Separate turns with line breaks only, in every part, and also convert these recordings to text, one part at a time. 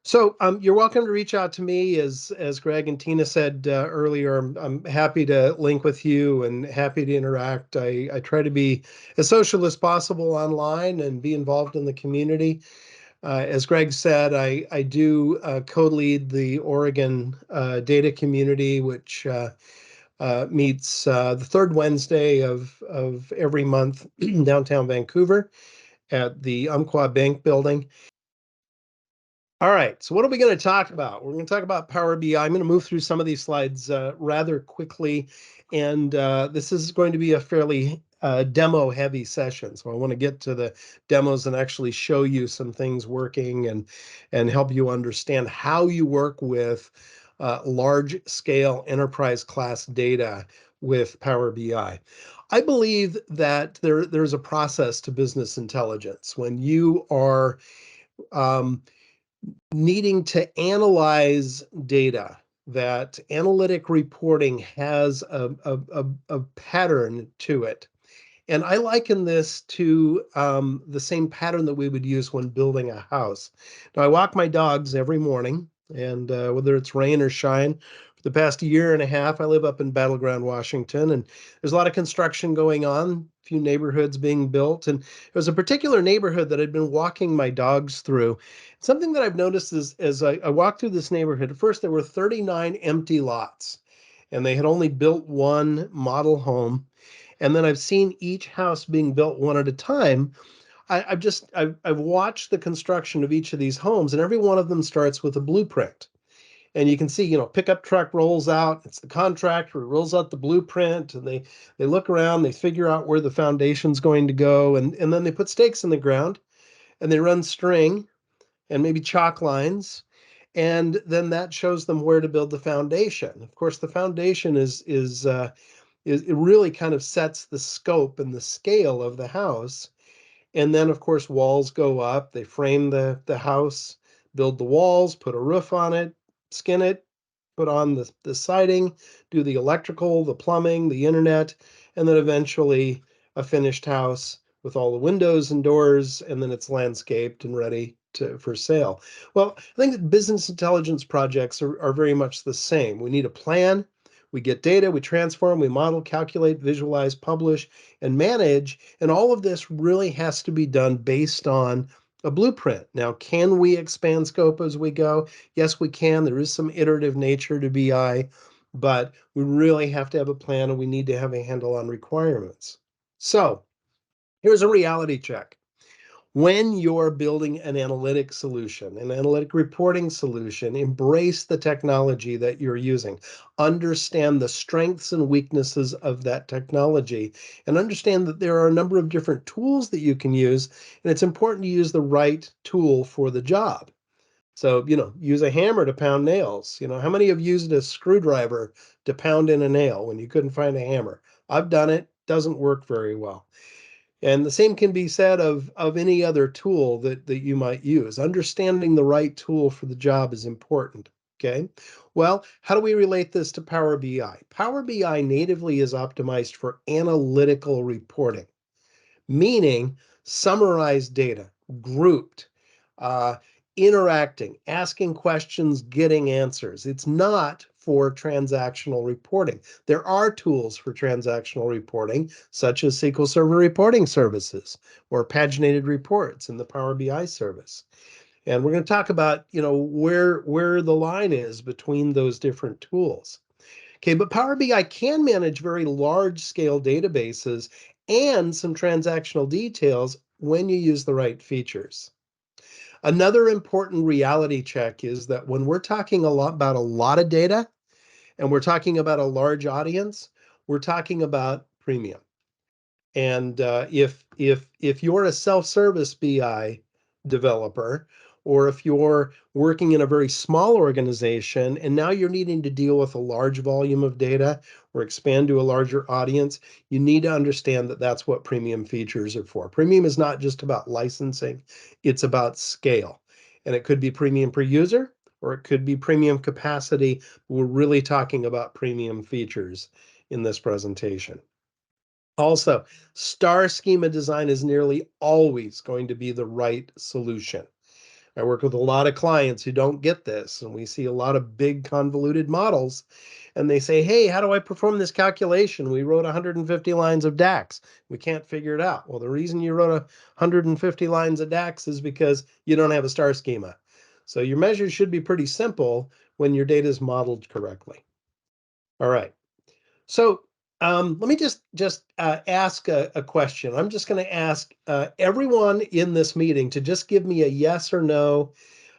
So you're welcome to reach out to me, as Greg and Tina said earlier. I'm happy to link with you and happy to interact. I try to be as social as possible online and be involved in the community. As Greg said, I do co-lead the Oregon data community, which meets the third Wednesday of every month downtown Vancouver at the Umpqua Bank building. All right, so what are we going to talk about? We're going to talk about Power BI. I'm going to move through some of these slides rather quickly, and this is going to be a fairly demo-heavy session. So I want to get to the demos and actually show you some things working and help you understand how you work with large-scale enterprise-class data with Power BI. I believe that there's a process to business intelligence. When you are needing to analyze data, that analytic reporting has a pattern to it. And I liken this to the same pattern that we would use when building a house. Now, I walk my dogs every morning, and whether it's rain or shine, for the past year and a half, I live up in Battleground, Washington, and there's a lot of construction going on, a few neighborhoods being built. And there was a particular neighborhood that I'd been walking my dogs through. Something that I've noticed is as I walked through this neighborhood, at first there were 39 empty lots, and they had only built one model home. And then I've seen each house being built one at a time. I've watched the construction of each of these homes, and every one of them starts with a blueprint. And you can see, pickup truck rolls out. It's the contractor who rolls out the blueprint, and they look around, they figure out where the foundation's going to go, and then they put stakes in the ground, and they run string and maybe chalk lines, and then that shows them where to build the foundation. Of course, the foundation it really kind of sets the scope and the scale of the house. And then, of course, walls go up. They frame the house, build the walls, put a roof on it, skin it, put on the siding, do the electrical, the plumbing, the internet, and then eventually a finished house with all the windows and doors, and then it's landscaped and ready for sale. Well, I think that business intelligence projects are very much the same. We need a plan. We get data, we transform, we model, calculate, visualize, publish, and manage. And all of this really has to be done based on a blueprint. Now, can we expand scope as we go? Yes, we can. There is some iterative nature to BI, but we really have to have a plan and we need to have a handle on requirements. So here's a reality check. When you're building an analytic solution, an analytic reporting solution, embrace the technology that you're using. Understand the strengths and weaknesses of that technology, and understand that there are a number of different tools that you can use, and it's important to use the right tool for the job. So, use a hammer to pound nails. How many have used a screwdriver to pound in a nail when you couldn't find a hammer? I've done it. Doesn't work very well. And the same can be said of any other tool that you might use. Understanding the right tool for the job is important, okay? Well, how do we relate this to Power BI? Power BI natively is optimized for analytical reporting, meaning summarized data, grouped, uh, interacting, asking questions, getting answers. It's not for transactional reporting. There are tools for transactional reporting, such as SQL Server reporting services or paginated reports in the Power BI service. And we're going to talk about, where the line is between those different tools. Okay, but Power BI can manage very large scale databases and some transactional details when you use the right features. Another important reality check is that when we're talking about a lot of data and we're talking about a large audience, we're talking about premium. And if you're a self-service BI developer, or if you're working in a very small organization and now you're needing to deal with a large volume of data or expand to a larger audience, you need to understand that that's what premium features are for. Premium is not just about licensing, it's about scale. And it could be premium per user, or it could be premium capacity. We're really talking about premium features in this presentation. Also, star schema design is nearly always going to be the right solution. I work with a lot of clients who don't get this, and we see a lot of big convoluted models, and they say, hey, how do I perform this calculation? We wrote 150 lines of DAX. We can't figure it out. Well, the reason you wrote 150 lines of DAX is because you don't have a star schema. So your measures should be pretty simple when your data is modeled correctly. All right. So let me just ask a question. I'm just going to ask everyone in this meeting to just give me a yes or no.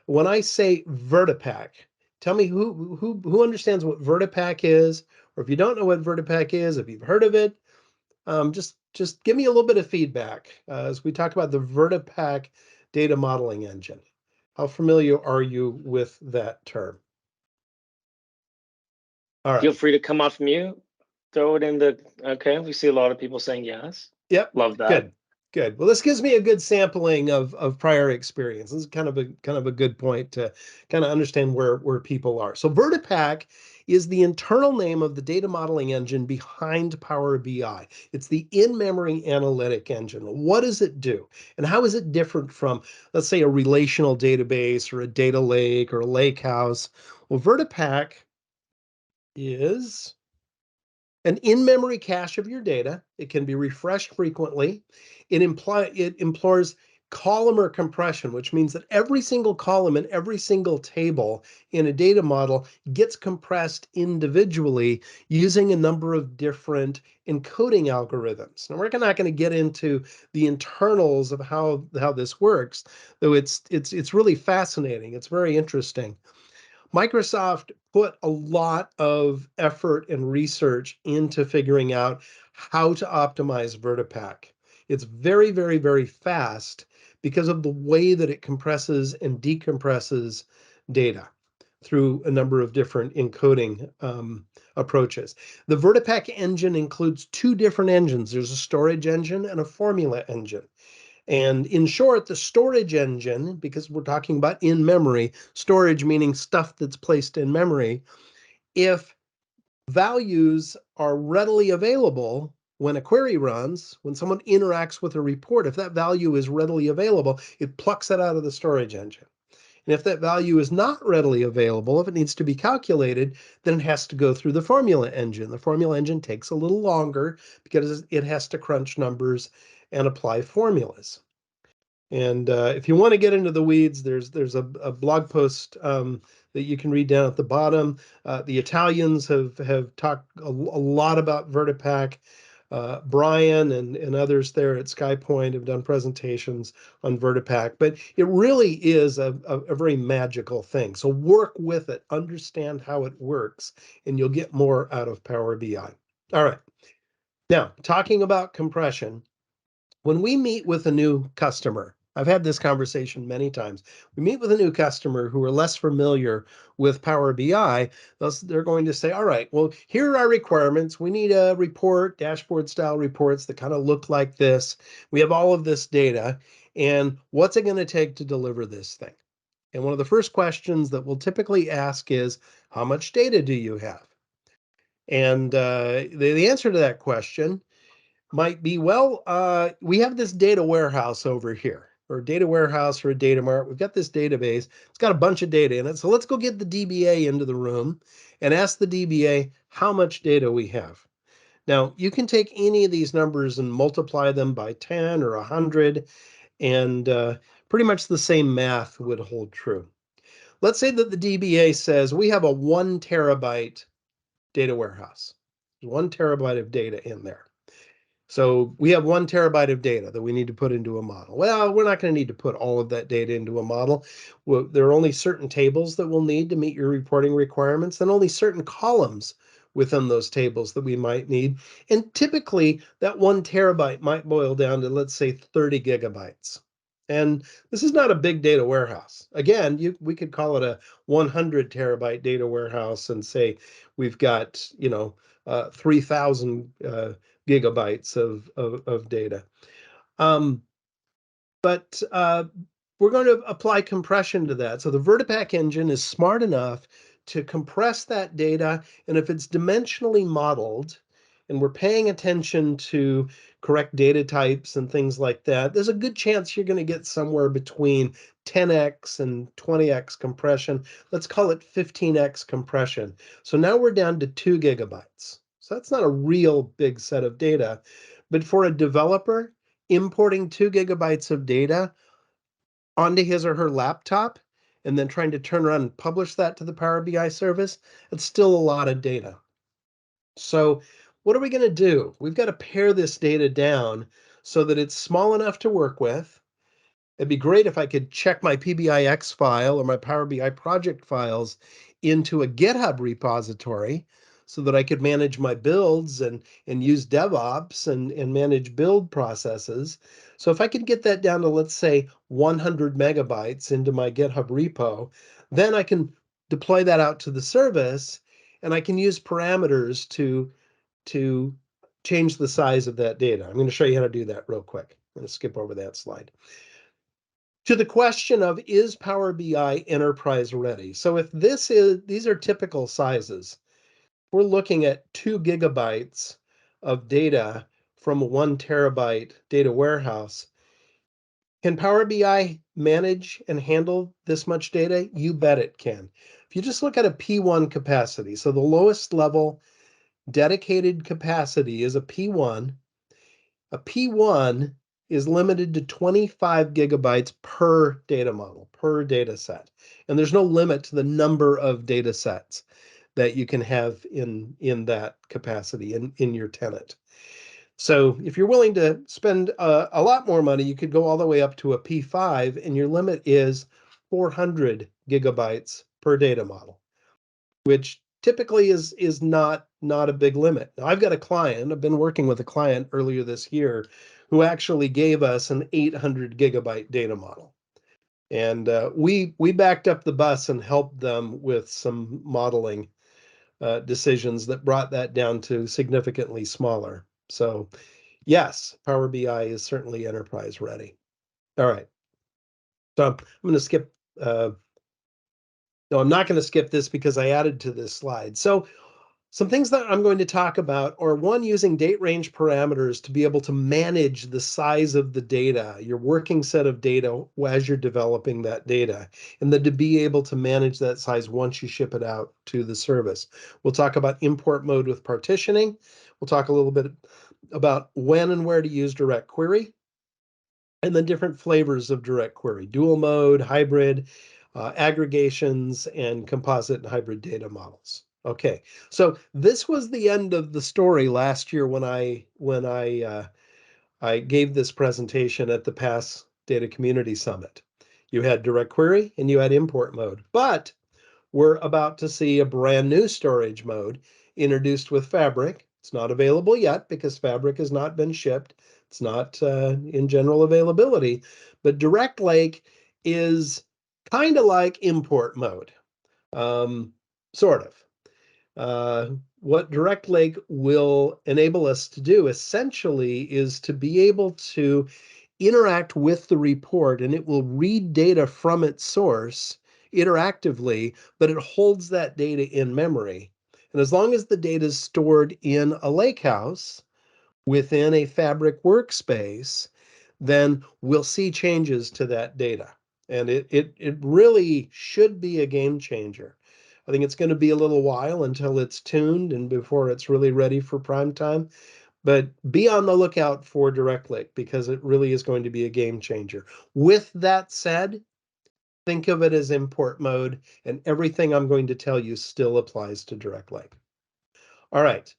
When I say VertiPaq, tell me who understands what VertiPaq is, or if you don't know what VertiPaq is, if you've heard of it, just give me a little bit of feedback as we talk about the VertiPaq data modeling engine. How familiar are you with that term? All right.
Feel free to come off mute, throw it in the, okay, we see a lot of people saying yes.
Yep.
Love that.
Good. Good. Well, this gives me a good sampling of prior experience. This is kind of a good point to kind of understand where people are. So VertiPaq is the internal name of the data modeling engine behind Power BI. It's the in-memory analytic engine. What does it do? And how is it different from, let's say, a relational database or a data lake or a lakehouse? Well, VertiPaq is an in-memory cache of your data. It can be refreshed frequently. It employs columnar compression, which means that every single column and every single table in a data model gets compressed individually using a number of different encoding algorithms. Now, we're not going to get into the internals of how this works, though it's really fascinating. It's very interesting. Microsoft put a lot of effort and research into figuring out how to optimize VertiPaq. It's very, very, very fast because of the way that it compresses and decompresses data through a number of different encoding approaches. The VertiPaq engine includes two different engines. There's a storage engine and a formula engine. And in short, the storage engine, because we're talking about in memory, storage meaning stuff that's placed in memory, if values are readily available when a query runs, when someone interacts with a report, if that value is readily available, it plucks it out of the storage engine. And if that value is not readily available, if it needs to be calculated, then it has to go through the formula engine. The formula engine takes a little longer because it has to crunch numbers and apply formulas. And if you want to get into the weeds, there's a blog post that you can read down at the bottom. The Italians have talked a lot about VertiPaq. Brian and others there at SkyPoint have done presentations on VertiPaq, but it really is a very magical thing. So work with it, understand how it works, and you'll get more out of Power BI. All right. Now, talking about compression, when we meet with a new customer, I've had this conversation many times. We meet with a new customer who are less familiar with Power BI. They're going to say, all right, well, here are our requirements. We need a report, dashboard style reports that kind of look like this. We have all of this data. And what's it going to take to deliver this thing? And one of the first questions that we'll typically ask is, how much data do you have? And the answer to that question might be, well, we have this data warehouse over here, or a data warehouse or a data mart. We've got this database. It's got a bunch of data in it. So let's go get the DBA into the room and ask the DBA how much data we have. Now, you can take any of these numbers and multiply them by 10 or 100, and pretty much the same math would hold true. Let's say that the DBA says we have a 1 terabyte data warehouse. There's 1 terabyte of data in there. So we have 1 terabyte of data that we need to put into a model. Well, we're not going to need to put all of that data into a model. Well, there are only certain tables that we'll need to meet your reporting requirements, and only certain columns within those tables that we might need. And typically, that 1 terabyte might boil down to, let's say, 30 gigabytes. And this is not a big data warehouse. Again, we could call it a 100 terabyte data warehouse and say we've got, 3,000 gigabytes of data. But we're going to apply compression to that. So the VertiPaq engine is smart enough to compress that data, and if it's dimensionally modeled, and we're paying attention to correct data types and things like that, there's a good chance you're going to get somewhere between 10x and 20x compression. Let's call it 15x compression. So now we're down to 2 gigabytes. So that's not a real big set of data. But for a developer, importing 2 gigabytes of data onto his or her laptop and then trying to turn around and publish that to the Power BI service, it's still a lot of data. So what are we going to do? We've got to pare this data down so that it's small enough to work with. It'd be great if I could check my PBIX file or my Power BI project files into a GitHub repository so that I could manage my builds and use DevOps and manage build processes. So if I could get that down to, let's say, 100 megabytes into my GitHub repo, then I can deploy that out to the service, and I can use parameters to change the size of that data. I'm going to show you how to do that real quick. I'm going to skip over that slide. To the question of, is Power BI enterprise ready? So if these are typical sizes, we're looking at 2 gigabytes of data from a 1 terabyte data warehouse. Can Power BI manage and handle this much data? You bet it can. If you just look at a P1 capacity, so the lowest level dedicated capacity is a P1. A P1 is limited to 25 gigabytes per data model, per data set. And there's no limit to the number of data sets that you can have in that capacity in your tenant. So if you're willing to spend a lot more money, you could go all the way up to a P5, and your limit is 400 gigabytes per data model, which typically is not a big limit. Now, I've got a client, I've been working with a client earlier this year who actually gave us an 800 gigabyte data model. And we backed up the bus and helped them with some modeling decisions that brought that down to significantly smaller. So yes, Power BI is certainly enterprise ready. All right. So I'm going to skip. No, I'm not going to skip this because I added to this slide. So some things that I'm going to talk about are, one, using date range parameters to be able to manage the size of the data, your working set of data as you're developing that data, and then to be able to manage that size once you ship it out to the service. We'll talk about import mode with partitioning. We'll talk a little bit about when and where to use DirectQuery, and then different flavors of DirectQuery, dual mode, hybrid, aggregations, and composite and hybrid data models. Okay, so this was the end of the story last year when I gave this presentation at the PASS Data Community Summit. You had DirectQuery and you had import mode, but we're about to see a brand new storage mode introduced with Fabric. It's not available yet because Fabric has not been shipped. It's not in general availability, but Direct Lake is kind of like import mode, sort of. What Direct Lake will enable us to do essentially is to be able to interact with the report, and it will read data from its source interactively, but it holds that data in memory. And as long as the data is stored in a lakehouse within a Fabric workspace, then we'll see changes to that data. And it really should be a game changer. I think it's going to be a little while until it's tuned and before it's really ready for prime time. But be on the lookout for Direct Lake because it really is going to be a game changer. With that said, think of it as import mode, and everything I'm going to tell you still applies to Direct Lake. All right.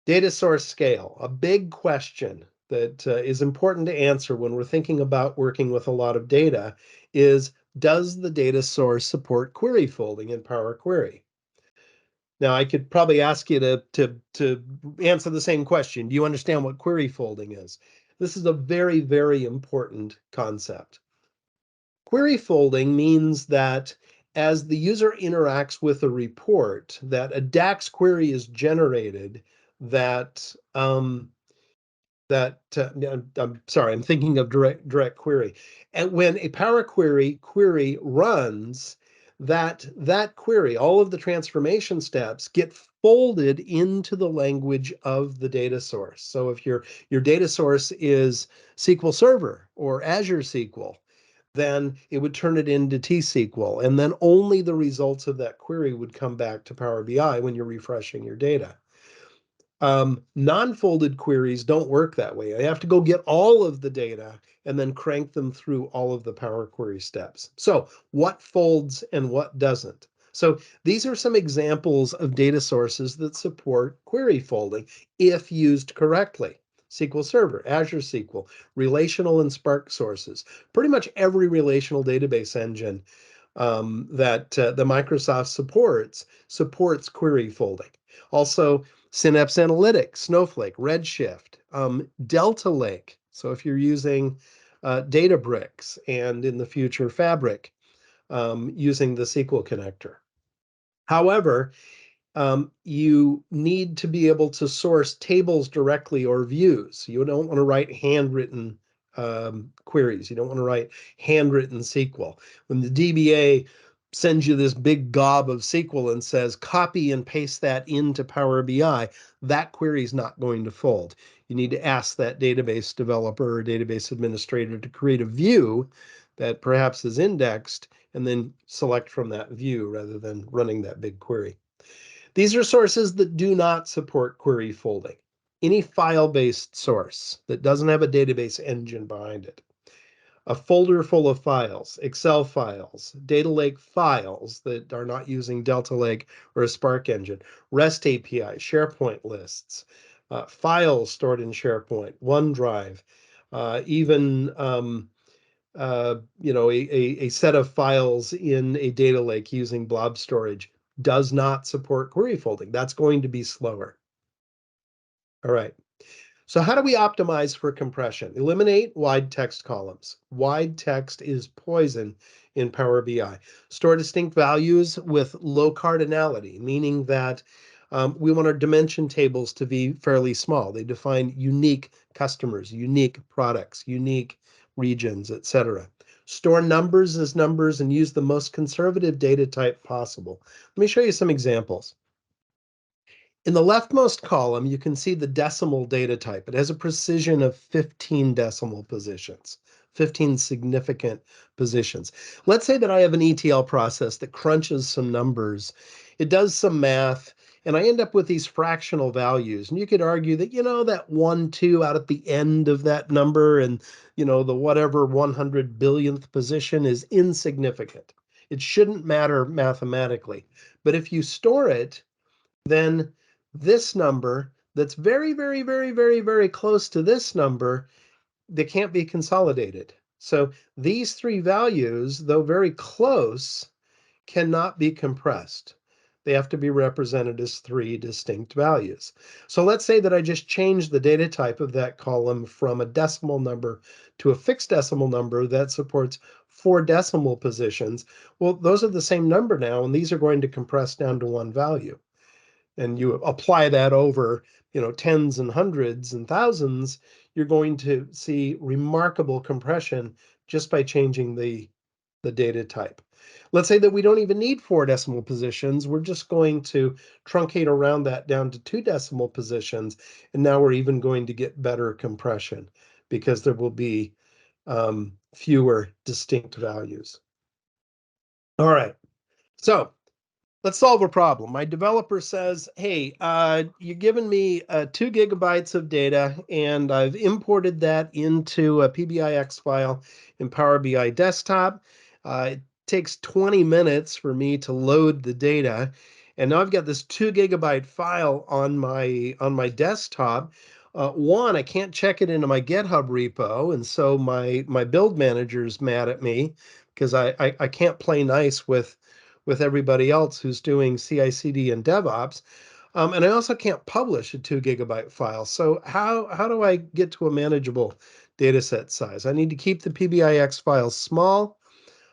Data source scale, a big question that is important to answer when we're thinking about working with a lot of data is, does the data source support query folding in Power Query? Now, I could probably ask you to answer the same question. Do you understand what query folding is? This is a very, very important concept. Query folding means that as the user interacts with a report, that a DAX query is generated that I'm sorry, I'm thinking of direct query. And when a Power Query runs, that query, all of the transformation steps get folded into the language of the data source. So if your data source is SQL Server or Azure SQL, then it would turn it into T-SQL, and then only the results of that query would come back to Power BI when you're refreshing your data. Non-folded queries don't work that way. I have to go get all of the data and then crank them through all of the Power Query steps. So what folds and what doesn't? So these are some examples of data sources that support query folding if used correctly. SQL Server, Azure SQL, relational and Spark sources. Pretty much every relational database engine that the Microsoft supports query folding. Also, Synapse Analytics, Snowflake, Redshift, Delta Lake. So if you're using Databricks and in the future Fabric, using the SQL connector. However, you need to be able to source tables directly or views. You don't want to write handwritten queries. You don't want to write handwritten SQL. When the DBA sends you this big gob of SQL and says, copy and paste that into Power BI, that query is not going to fold. You need to ask that database developer or database administrator to create a view that perhaps is indexed and then select from that view rather than running that big query. These are sources that do not support query folding. Any file-based source that doesn't have a database engine behind it, a folder full of files, Excel files, data lake files that are not using Delta Lake or a Spark engine, REST API, SharePoint lists, files stored in SharePoint, OneDrive, even a set of files in a data lake using blob storage does not support query folding. That's going to be slower. All right. So how do we optimize for compression? Eliminate wide text columns. Wide text is poison in Power BI. Store distinct values with low cardinality, meaning that we want our dimension tables to be fairly small. They define unique customers, unique products, unique regions, etc. Store numbers as numbers and use the most conservative data type possible. Let me show you some examples. In the leftmost column, you can see the decimal data type. It has a precision of 15 decimal positions, 15 significant positions. Let's say that I have an ETL process that crunches some numbers. It does some math, and I end up with these fractional values. And you could argue that, that 1, 2 out at the end of that number and, the whatever 100 billionth position is insignificant. It shouldn't matter mathematically. But if you store it, then this number that's very, very, very, very, very close to this number, they can't be consolidated. So these three values, though very close, cannot be compressed. They have to be represented as three distinct values. So let's say that I just changed the data type of that column from a decimal number to a fixed decimal number that supports 4 decimal positions. Well, those are the same number now, and these are going to compress down to one value. And you apply that over, tens and hundreds and thousands, you're going to see remarkable compression just by changing the data type. Let's say that we don't even need 4 decimal positions. We're just going to truncate around that down to 2 decimal positions. And now we're even going to get better compression because there will be fewer distinct values. All right. So let's solve a problem. My developer says, hey, you're giving me 2 gigabytes of data, and I've imported that into a PBIX file in Power BI Desktop. It takes 20 minutes for me to load the data, and now I've got this 2 gigabyte file on my desktop. One, I can't check it into my GitHub repo, and so my build manager's mad at me because I can't play nice with everybody else who's doing CI/CD and DevOps. And I also can't publish a 2 gigabyte file. So how do I get to a manageable data set size? I need to keep the PBIX files small.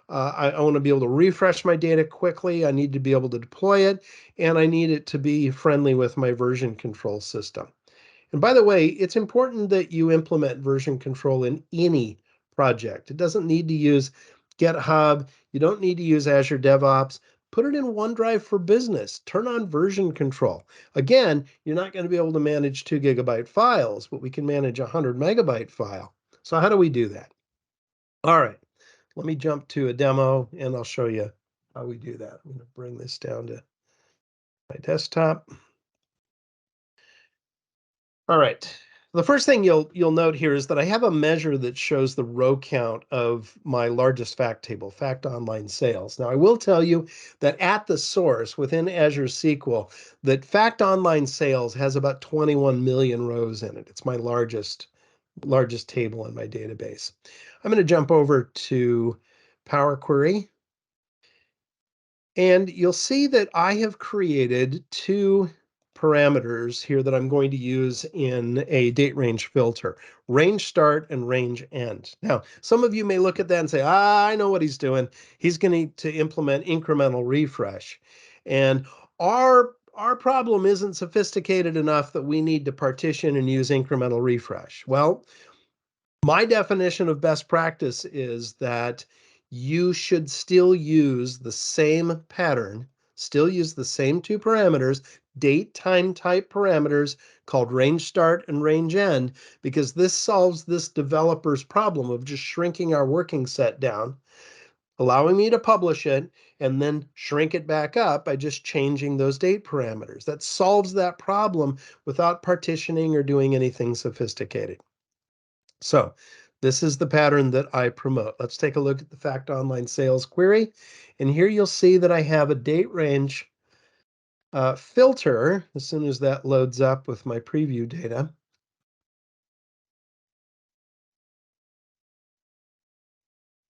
I want to be able to refresh my data quickly. I need to be able to deploy it, and I need it to be friendly with my version control system. And by the way, it's important that you implement version control in any project. It doesn't need to use GitHub. You don't need to use Azure DevOps. Put it in OneDrive for Business. Turn on version control. Again, you're not going to be able to manage 2 GB files, but we can manage a 100 MB file. So how do we do that? All right, let me jump to a demo and I'll show you how we do that. I'm going to bring this down to my desktop. All right. The first thing you'll note here is that I have a measure that shows the row count of my largest fact table, fact online sales. Now, I will tell you that at the source within Azure SQL, that fact online sales has about 21 million rows in it. It's my largest table in my database. I'm going to jump over to Power Query. And you'll see that I have created 2 parameters here that I'm going to use in a date range filter, range start and range end. Now, some of you may look at that and say, I know what he's doing. He's going to implement incremental refresh. And our problem isn't sophisticated enough that we need to partition and use incremental refresh. Well, my definition of best practice is that you should still use the same pattern, still use the same 2 parameters, date, time type parameters called range start and range end, because this solves this developer's problem of just shrinking our working set down, allowing me to publish it, and then shrink it back up by just changing those date parameters. That solves that problem without partitioning or doing anything sophisticated. So this is the pattern that I promote. Let's take a look at the fact online sales query. And here you'll see that I have a date range filter as soon as that loads up with my preview data.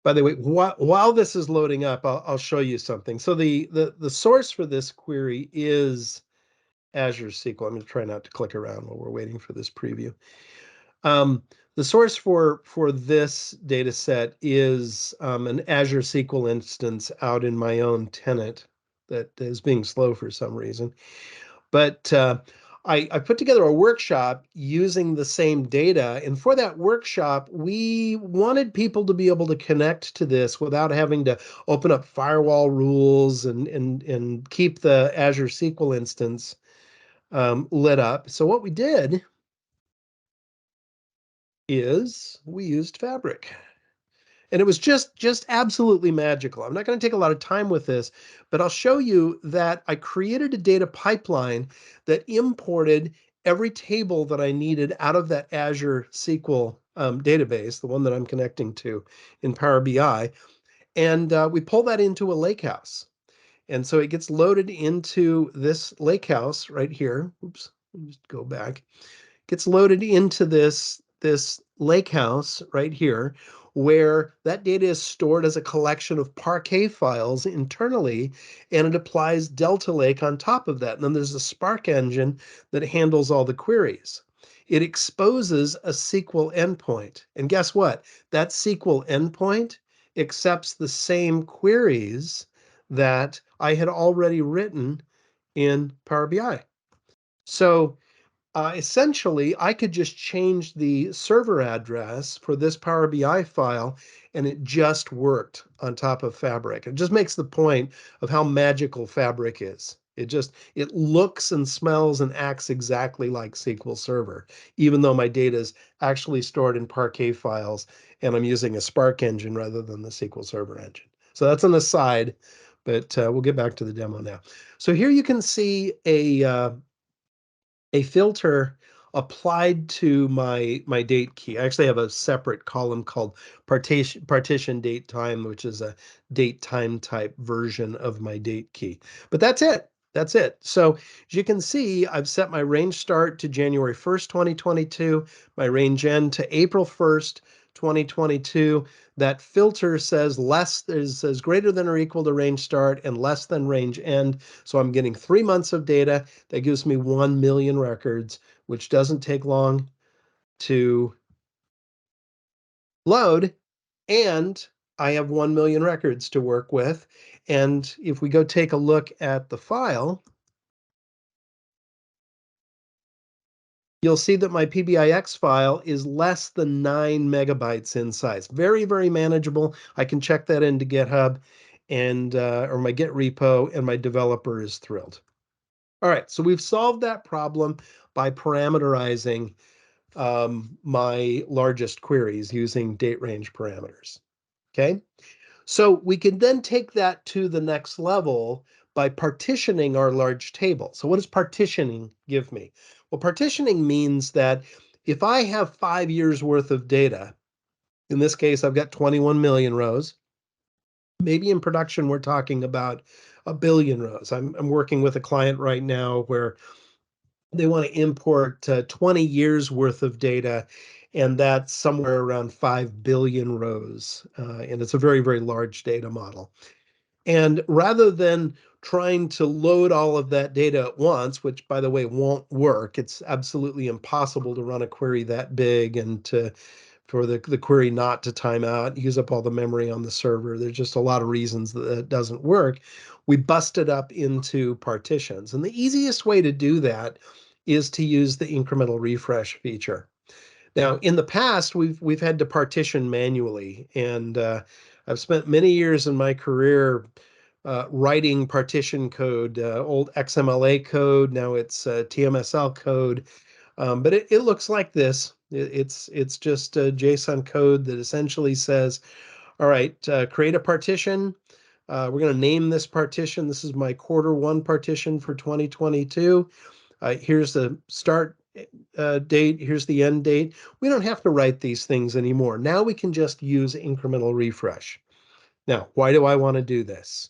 By the way, while this is loading up, I'll show you something. So the source for this query is Azure SQL. I'm going to try not to click around while we're waiting for this preview. The source for this data set is an Azure SQL instance out in my own tenant that is being slow for some reason. But I put together a workshop using the same data. And for that workshop, we wanted people to be able to connect to this without having to open up firewall rules and keep the Azure SQL instance lit up. So what we did is we used Fabric. And it was just absolutely magical. I'm not going to take a lot of time with this, but I'll show you that I created a data pipeline that imported every table that I needed out of that Azure SQL database, the one that I'm connecting to in Power BI, and we pull that into a lakehouse. And so it gets loaded into this lakehouse right here. Oops, let me just go back. Gets loaded into this lake house right here, where that data is stored as a collection of Parquet files internally, and it applies Delta Lake on top of that. And then there's a Spark engine that handles all the queries. It exposes a SQL endpoint. And guess what? That SQL endpoint accepts the same queries that I had already written in Power BI. So essentially, I could just change the server address for this Power BI file, and it just worked on top of Fabric. It just makes the point of how magical Fabric is. It looks and smells and acts exactly like SQL Server, even though my data is actually stored in Parquet files, and I'm using a Spark engine rather than the SQL Server engine. So that's an aside, but we'll get back to the demo now. So here you can see a filter applied to my date key. I actually have a separate column called partition date time, which is a date time type version of my date key. But that's it. That's it. So as you can see, I've set my range start to January 1st, 2022, my range end to April 1st, 2022. That filter says says greater than or equal to range start and less than range end. So I'm getting 3 months of data. That gives me 1 million records, which doesn't take long to load. And I have 1 million records to work with. And if we go take a look at the file, you'll see that my PBIX file is less than 9 megabytes in size. Very, very manageable. I can check that into GitHub. and or my Git repo, and my developer is thrilled. All right, so we've solved that problem by parameterizing my largest queries using date range parameters. Okay, so we can then take that to the next level by partitioning our large table. So what does partitioning give me? Well, partitioning means that if I have 5 years worth of data, in this case, I've got 21 million rows. Maybe in production, we're talking about a billion rows. I'm working with a client right now where they want to import 20 years worth of data, and that's somewhere around 5 billion rows. And it's a very, very large data model. And rather than trying to load all of that data at once, which by the way won't work, it's absolutely impossible to run a query that big and for the query not to time out, use up all the memory on the server. There's just a lot of reasons that it doesn't work. We bust it up into partitions. And the easiest way to do that is to use the incremental refresh feature. Now, in the past, we've had to partition manually, and I've spent many years in my career writing partition code, old XMLA code. Now it's TMSL code, but it looks like this. It's just a JSON code that essentially says, all right, create a partition. We're going to name this partition. This is my Q1 partition for 2022. Here's the start date. Here's the end date. We don't have to write these things anymore. Now we can just use incremental refresh. Now, why do I want to do this?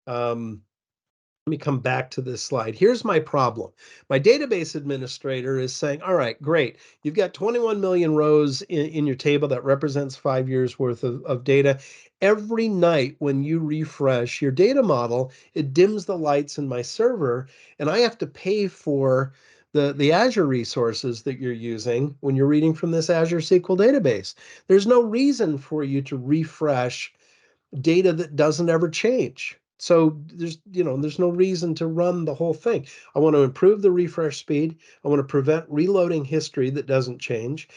Let me come back to this slide. Here's my problem. My database administrator is saying, all right, great. You've got 21 million rows in your table that represents 5 years worth of data. Every night when you refresh your data model, it dims the lights in my server, and I have to pay for the Azure resources that you're using when you're reading from this Azure SQL database. There's no reason for you to refresh data that doesn't ever change. So there's no reason to run the whole thing. I want to improve the refresh speed. I want to prevent reloading history that doesn't change.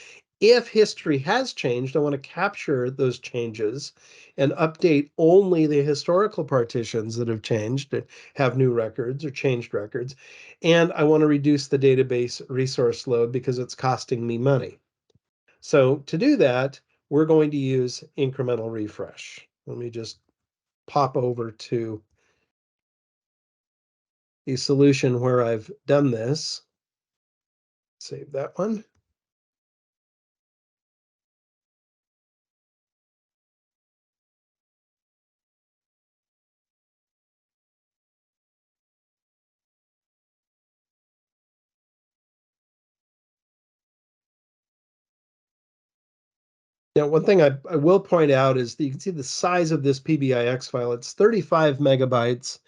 If history has changed, I want to capture those changes and update only the historical partitions that have changed, that have new records or changed records. And I want to reduce the database resource load because it's costing me money. So to do that, we're going to use incremental refresh. Let me just pop over to a solution where I've done this. Save that one. Now, one thing I will point out is that you can see the size of this PBIX file. It's 35 megabytes,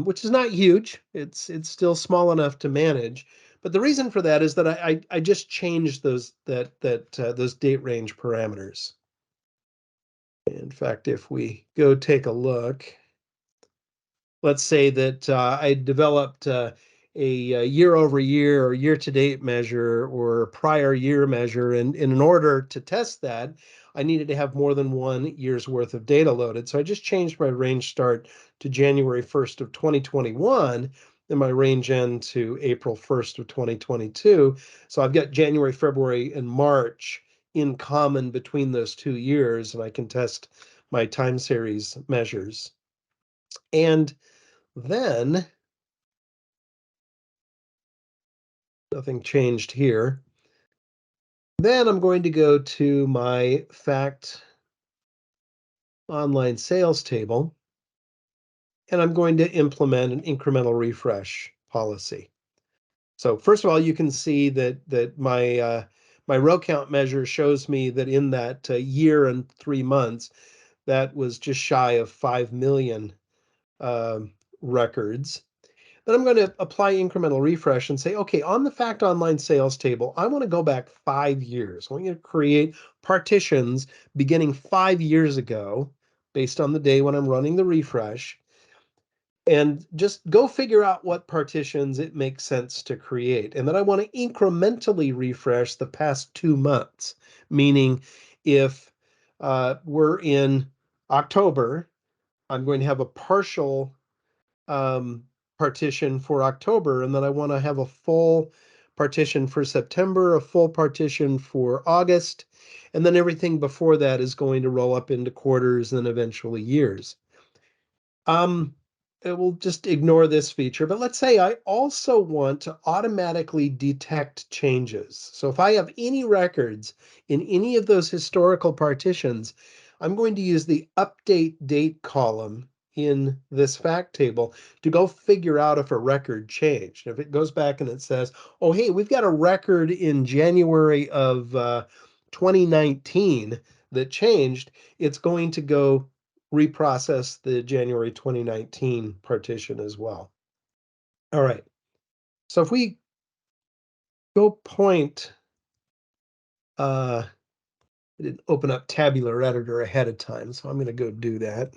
which is not huge. It's still small enough to manage. But the reason for that is that I just changed those those date range parameters. In fact, if we go take a look, let's say that I developed a year over year or year to date measure or prior year measure. And in order to test that, I needed to have more than 1 year's worth of data loaded. So I just changed my range start to January 1st of 2021 and my range end to April 1st of 2022. So I've got January, February, and March in common between those 2 years, and I can test my time series measures. And then nothing changed here. Then I'm going to go to my fact online sales table, and I'm going to implement an incremental refresh policy. So first of all, you can see that my row count measure shows me that in that year and 3 months, that was just shy of 5 million records. Then I'm going to apply incremental refresh and say, okay, on the fact online sales table, I want to go back 5 years. I want you to create partitions beginning 5 years ago based on the day when I'm running the refresh. And just go figure out what partitions it makes sense to create. And then I want to incrementally refresh the past 2 months, meaning if we're in October I'm going to have a partial partition for October, and then I want to have a full partition for September, a full partition for August, and then everything before that is going to roll up into quarters and eventually years. It will just ignore this feature, but let's say I also want to automatically detect changes. So if I have any records in any of those historical partitions, I'm going to use the update date column in this fact table to go figure out if a record changed. If it goes back and it says, oh, hey, we've got a record in January of 2019 that changed, it's going to go reprocess the January 2019 partition as well. All right. So if we go point, I didn't open up Tabular Editor ahead of time, so I'm going to go do that.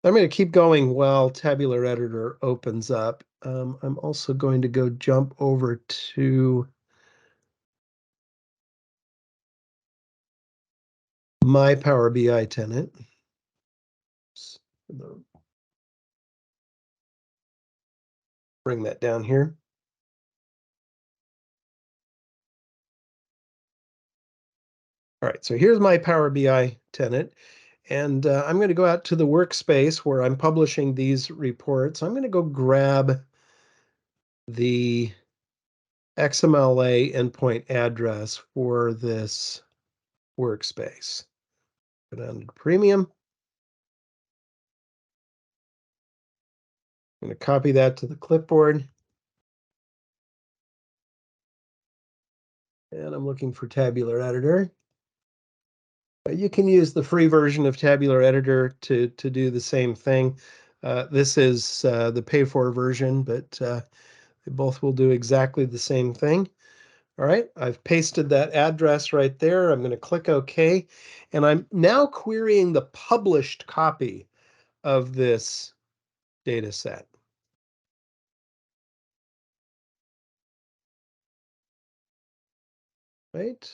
I'm going to keep going while Tabular Editor opens up. I'm also going to go jump over to my Power BI tenant. Bring that down here. All right, so here's my Power BI tenant. And I'm going to go out to the workspace where I'm publishing these reports. I'm going to go grab the XMLA endpoint address for this workspace. Go down to Premium. I'm going to copy that to the clipboard. And I'm looking for Tabular Editor. You can use the free version of Tabular Editor to do the same thing. This is the pay-for version, but they both will do exactly the same thing. All right, I've pasted that address right there. I'm going to click OK, and I'm now querying the published copy of this data set. Right?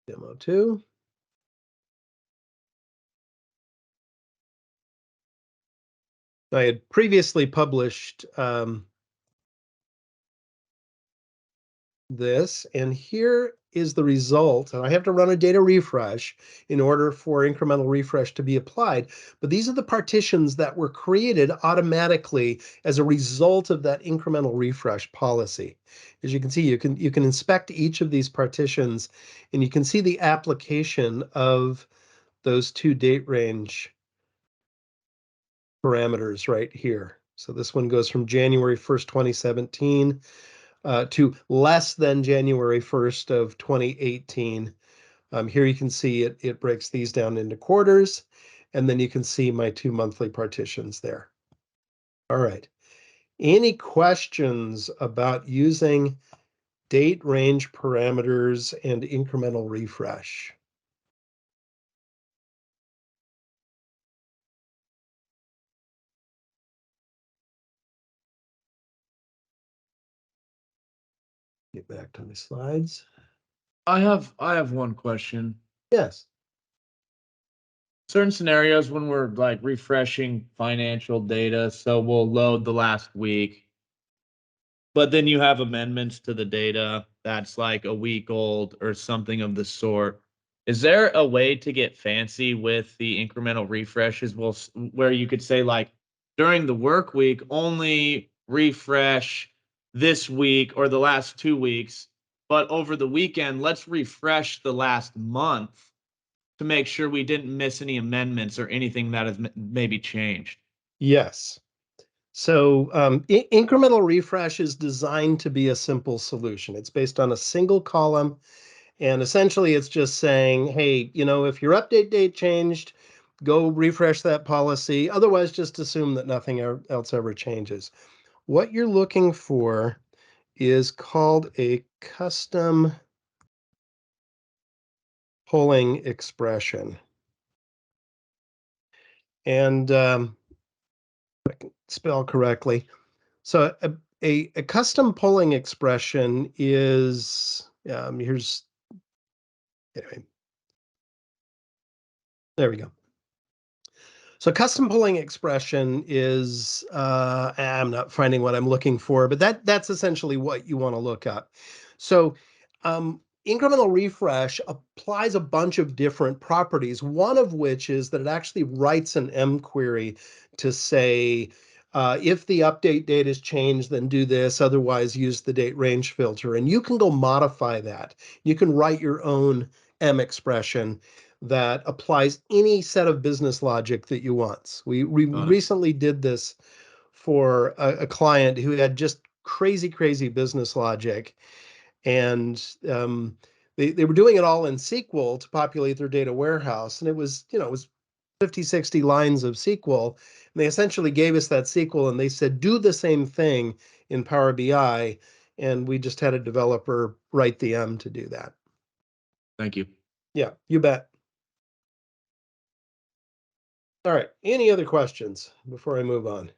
Demo 2. I had previously published this, and here is the result. And I have to run a data refresh in order for incremental refresh to be applied. But these are the partitions that were created automatically as a result of that incremental refresh policy. As you can see, you can inspect each of these partitions, and you can see the application of those two date range parameters right here. So this one goes from January 1st, 2017 to less than January 1st of 2018. Here you can see it breaks these down into quarters, and then you can see my two monthly partitions there. All right. Any questions about using date range parameters and incremental refresh? Get back to my slides.
I have one question.
Yes.
Certain scenarios when we're like refreshing financial data, so we'll load the last week, but then you have amendments to the data that's like a week old or something of the sort. Is there a way to get fancy with the incremental refreshes? Well, where you could say like during the work week, only refresh this week or the last 2 weeks, but over the weekend, let's refresh the last month to make sure we didn't miss any amendments or anything that has maybe changed.
Yes. So incremental refresh is designed to be a simple solution. It's based on a single column. And essentially, it's just saying, hey, if your update date changed, go refresh that policy. Otherwise, just assume that nothing else ever changes. What you're looking for is called a custom polling expression. And I can spell correctly. So a custom polling expression is, here's, anyway, there we go. So custom polling expression is, I'm not finding what I'm looking for, but that's essentially what you want to look up. So incremental refresh applies a bunch of different properties, one of which is that it actually writes an M query to say, if the update date is changed, then do this, otherwise use the date range filter. And you can go modify that. You can write your own M expression that applies any set of business logic that you want. We recently did this for a client who had just crazy business logic, and they were doing it all in SQL to populate their data warehouse, and it was 50, 60 lines of SQL, and they essentially gave us that SQL, and they said, do the same thing in Power BI, and we just had a developer write the M to do that.
Thank you.
Yeah, you bet. All right, any other questions before I move on?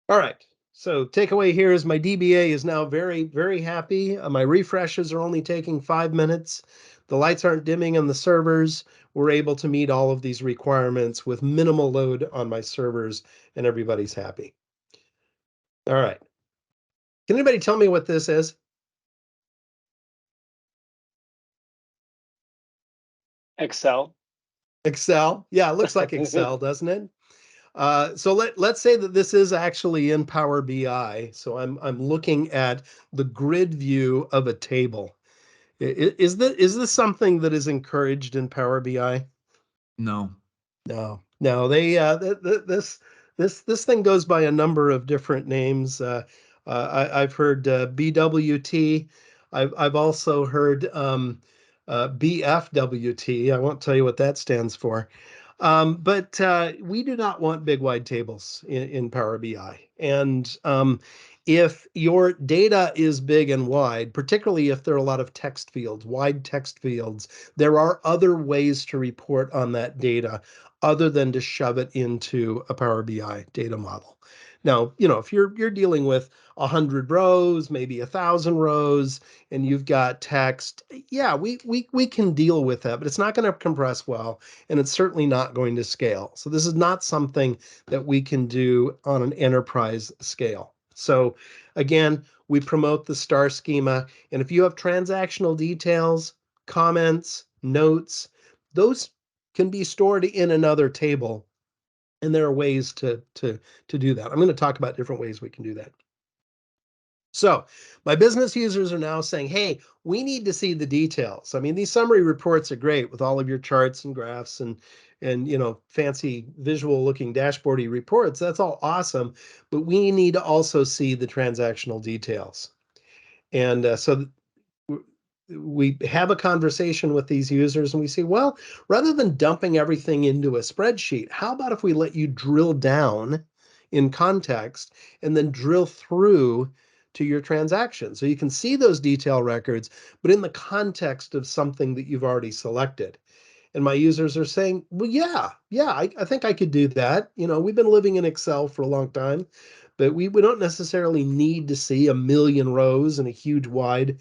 All right, so takeaway here is my DBA is now very happy. My refreshes are only taking 5 minutes. The lights aren't dimming on the servers. We're able to meet all of these requirements with minimal load on my servers, and everybody's happy. All right. Can anybody tell me what this is?
Excel.
Excel? Yeah, it looks like Excel, doesn't it? So let's say that this is actually in Power BI. So I'm looking at the grid view of a table. Is this something that is encouraged in Power BI?
No.
No. They this thing goes by a number of different names. I've heard BWT. I've also heard BFWT. I won't tell you what that stands for. But we do not want big wide tables in Power BI. And if your data is big and wide, particularly if there are a lot of text fields, wide text fields, there are other ways to report on that data other than to shove it into a Power BI data model. Now, if you're dealing with 100 rows, maybe 1,000 rows, and you've got text, yeah, we can deal with that, but it's not going to compress well, and it's certainly not going to scale. So this is not something that we can do on an enterprise scale. So again, we promote the star schema, and if you have transactional details, comments, notes, those can be stored in another table, and there are ways to do that. I'm going to talk about different ways we can do that. So my business users are now saying, hey, we need to see the details. I mean, these summary reports are great with all of your charts and graphs and fancy visual looking dashboardy reports. That's all awesome, but we need to also see the transactional details. And so we have a conversation with these users and we say, well, rather than dumping everything into a spreadsheet, how about if we let you drill down in context and then drill through to your transaction so you can see those detail records, but in the context of something that you've already selected. And my users are saying, well, yeah, I think I could do that. We've been living in Excel for a long time, but we don't necessarily need to see a million rows and a huge wide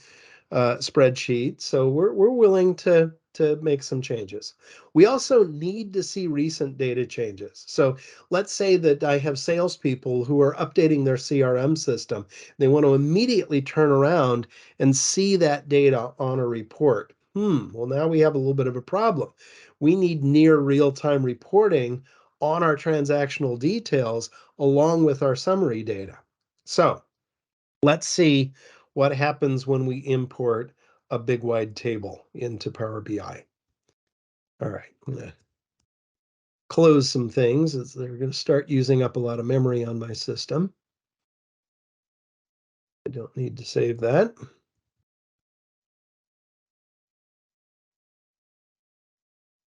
spreadsheet. So we're willing to make some changes. We also need to see recent data changes. So let's say that I have salespeople who are updating their CRM system. They want to immediately turn around and see that data on a report. Well, now we have a little bit of a problem. We need near real-time reporting on our transactional details along with our summary data. So let's see what happens when we import a big wide table into Power BI. All right, I'm going to close some things as they're going to start using up a lot of memory on my system. I don't need to save that.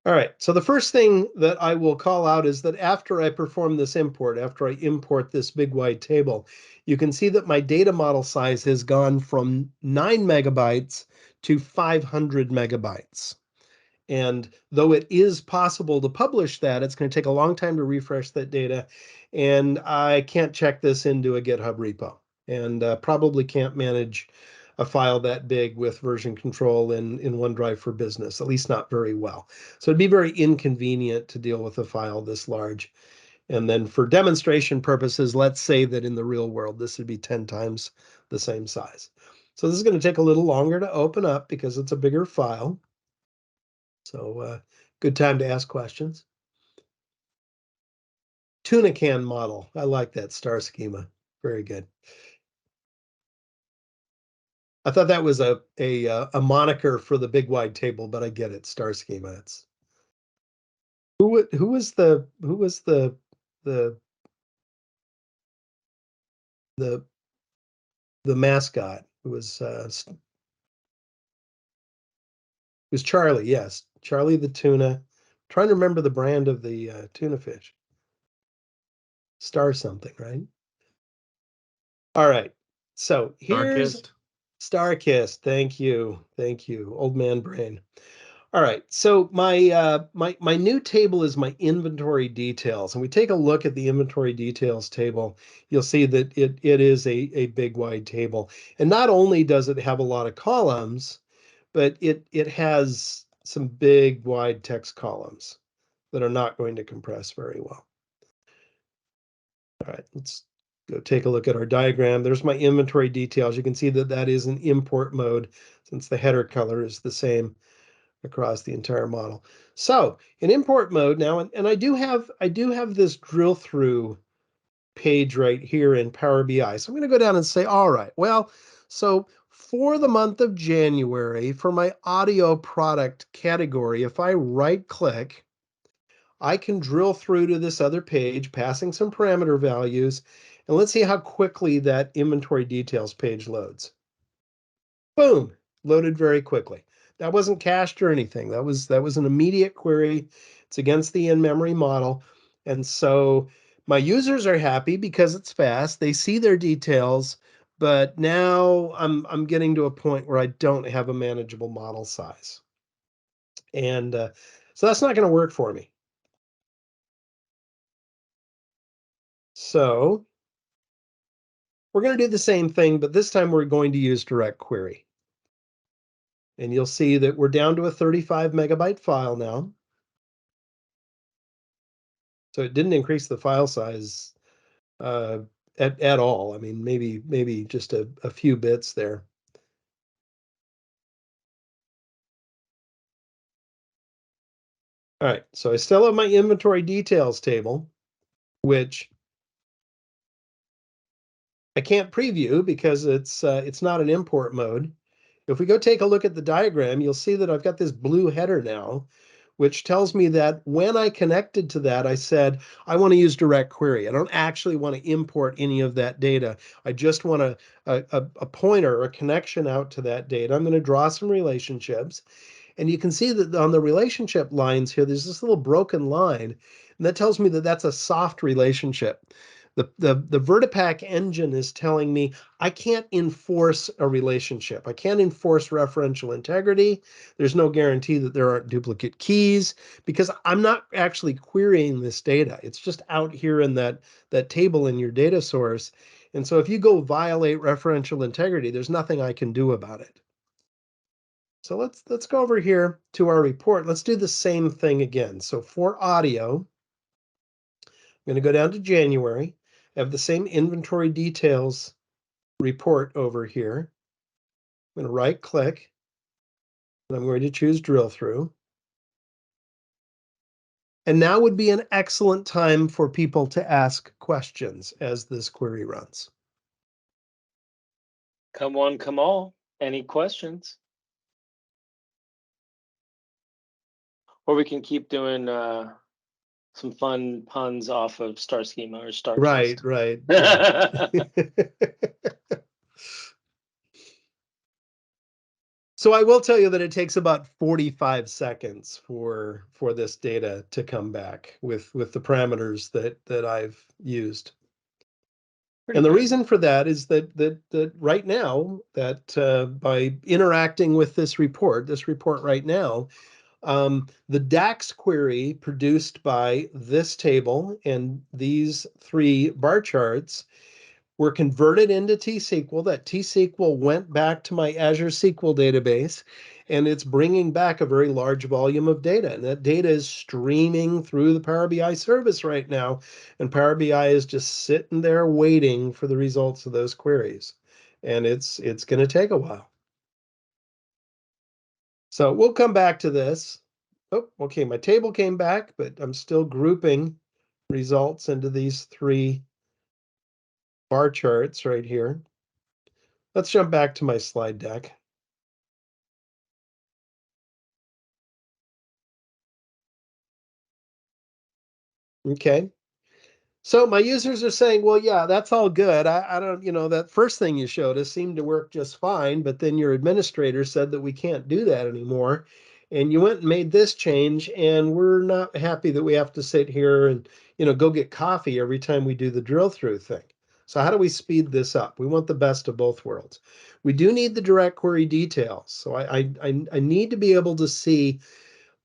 All right, so the first thing that I will call out is that after I perform this import, after I import this big wide table, you can see that my data model size has gone from 9 megabytes to 500 megabytes. And though it is possible to publish that, it's going to take a long time to refresh that data. And I can't check this into a GitHub repo, and probably can't manage a file that big with version control in OneDrive for Business, at least not very well. So it'd be very inconvenient to deal with a file this large. And then for demonstration purposes, let's say that in the real world, this would be 10 times the same size. So this is going to take a little longer to open up because it's a bigger file. So good time to ask questions. Tuna can model. I like that star schema. Very good. I thought that was a moniker for the big wide table, but I get it. Star schema. It's who was the the mascot? It was Charlie. Yes, Charlie the tuna. I'm trying to remember the brand of the tuna fish. Star something, right? All right. So here's Starkist. Thank you. Thank you. Old man brain. All right. So my new table is my inventory details. And we take a look at the inventory details table, you'll see that it is a big wide table. And not only does it have a lot of columns, but it has some big wide text columns that are not going to compress very well. All right, let's go take a look at our diagram. There's my inventory details. You can see that that is an import mode since the header color is the same across the entire model. So in import mode now, and I do have this drill through page right here in Power BI. So I'm going to go down and say, all right, well, so for the month of January, for my audio product category, if I right click, I can drill through to this other page, passing some parameter values, and let's see how quickly that inventory details page loads. Boom, loaded very quickly. That wasn't cached or anything. That was an immediate query. It's against the in-memory model. And so my users are happy because it's fast. They see their details, but now I'm getting to a point where I don't have a manageable model size. And so that's not going to work for me. So we're going to do the same thing, but this time we're going to use DirectQuery. And you'll see that we're down to a 35 megabyte file now. So it didn't increase the file size at all. I mean, maybe just a few bits there. All right, so I still have my inventory details table, which I can't preview because it's not an import mode. If we go take a look at the diagram, you'll see that I've got this blue header now, which tells me that when I connected to that, I said, I want to use DirectQuery. I don't actually want to import any of that data. I just want a pointer or a connection out to that data. I'm going to draw some relationships. And you can see that on the relationship lines here, there's this little broken line. And that tells me that that's a soft relationship. The VertiPaq engine is telling me I can't enforce a relationship. I can't enforce referential integrity. There's no guarantee that there aren't duplicate keys because I'm not actually querying this data. It's just out here in that table in your data source. And so if you go violate referential integrity, there's nothing I can do about it. So let's go over here to our report. Let's do the same thing again. So for audio, I'm going to go down to January. I have the same inventory details report over here. I'm going to right click and I'm going to choose drill through. And now would be an excellent time for people to ask questions as this query runs.
Come on, come all. Any questions? Or we can keep doing some fun puns off of star schema or star
Right. Yeah. So I will tell you that it takes about 45 seconds for this data to come back with the parameters that I've used. And the reason for that is that right now, that by interacting with this report right now, The DAX query produced by this table and these three bar charts were converted into T-SQL. That T-SQL went back to my Azure SQL database, and it's bringing back a very large volume of data. And that data is streaming through the Power BI service right now. And Power BI is just sitting there waiting for the results of those queries. And it's going to take a while. So we'll come back to this. Oh, okay, my table came back, but I'm still grouping results into these three bar charts right here. Let's jump back to my slide deck. Okay. So my users are saying, well, yeah, that's all good. I don't, that first thing you showed us seemed to work just fine, but then your administrator said that we can't do that anymore. And you went and made this change, and we're not happy that we have to sit here and, go get coffee every time we do the drill through thing. So how do we speed this up? We want the best of both worlds. We do need the direct query details. So I need to be able to see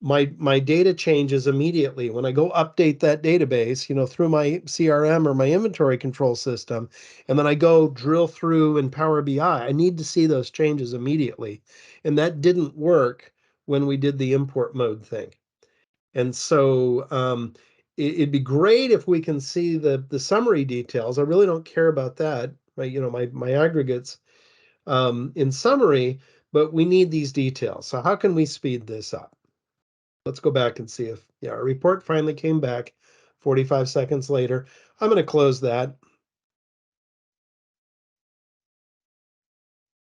my data changes immediately when I go update that database, through my CRM or my inventory control system, and then I go drill through in Power BI. I need to see those changes immediately, and that didn't work when we did the import mode thing. And so it'd be great if we can see the summary details. I really don't care about that, my aggregates in summary, but we need these details. So how can we speed this up? Let's go back and see if, our report finally came back 45 seconds later. I'm going to close that.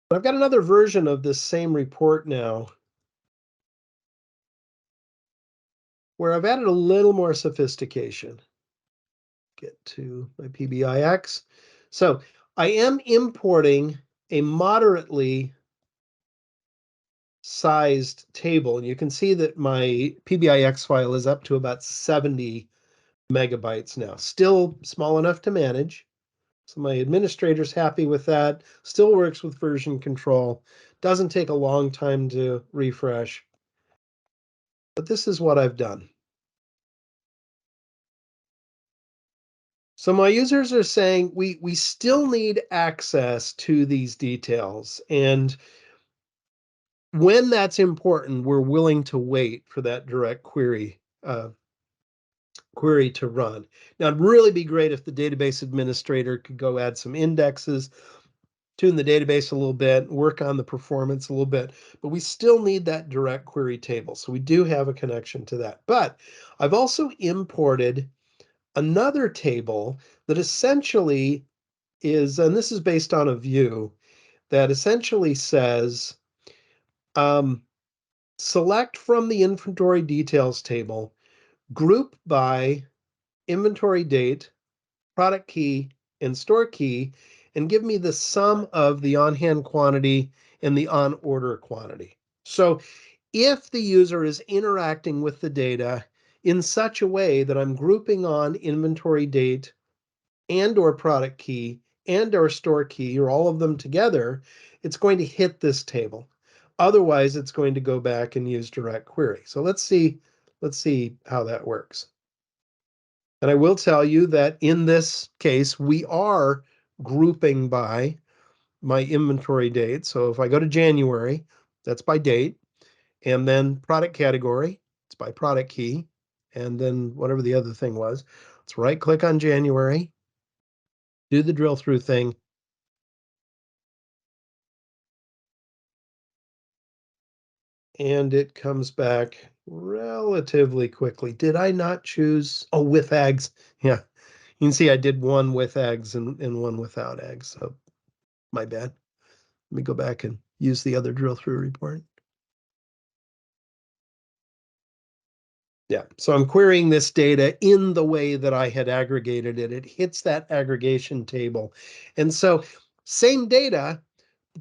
I've got another version of this same report now where I've added a little more sophistication. Get to my PBIX. So I am importing a moderately sized table, and you can see that my PBIX file is up to about 70 megabytes now. Still small enough to manage. So my administrator's happy with that. Still works with version control. Doesn't take a long time to refresh. But this is what I've done. So my users are saying we still need access to these details. And when that's important, we're willing to wait for that direct query to run. Now, it'd really be great if the database administrator could go add some indexes, tune the database a little bit, work on the performance a little bit, but we still need that direct query table. So we do have a connection to that. But I've also imported another table that essentially is, and this is based on a view, that essentially says, select from the inventory details table, group by inventory date, product key, and store key, and give me the sum of the on-hand quantity and the on-order quantity. So if the user is interacting with the data in such a way that I'm grouping on inventory date and or product key and or store key, or all of them together, it's going to hit this table. Otherwise, it's going to go back and use direct query. So let's see how that works. And I will tell you that in this case, we are grouping by my inventory date. So if I go to January, that's by date, and then product category, it's by product key, and then whatever the other thing was. Let's right click on January, do the drill through thing. And it comes back relatively quickly. Did I not choose? Oh, with eggs. Yeah. You can see I did one with eggs and one without eggs. So my bad. Let me go back and use the other drill through report. Yeah, so I'm querying this data in the way that I had aggregated it. It hits that aggregation table. And so same data,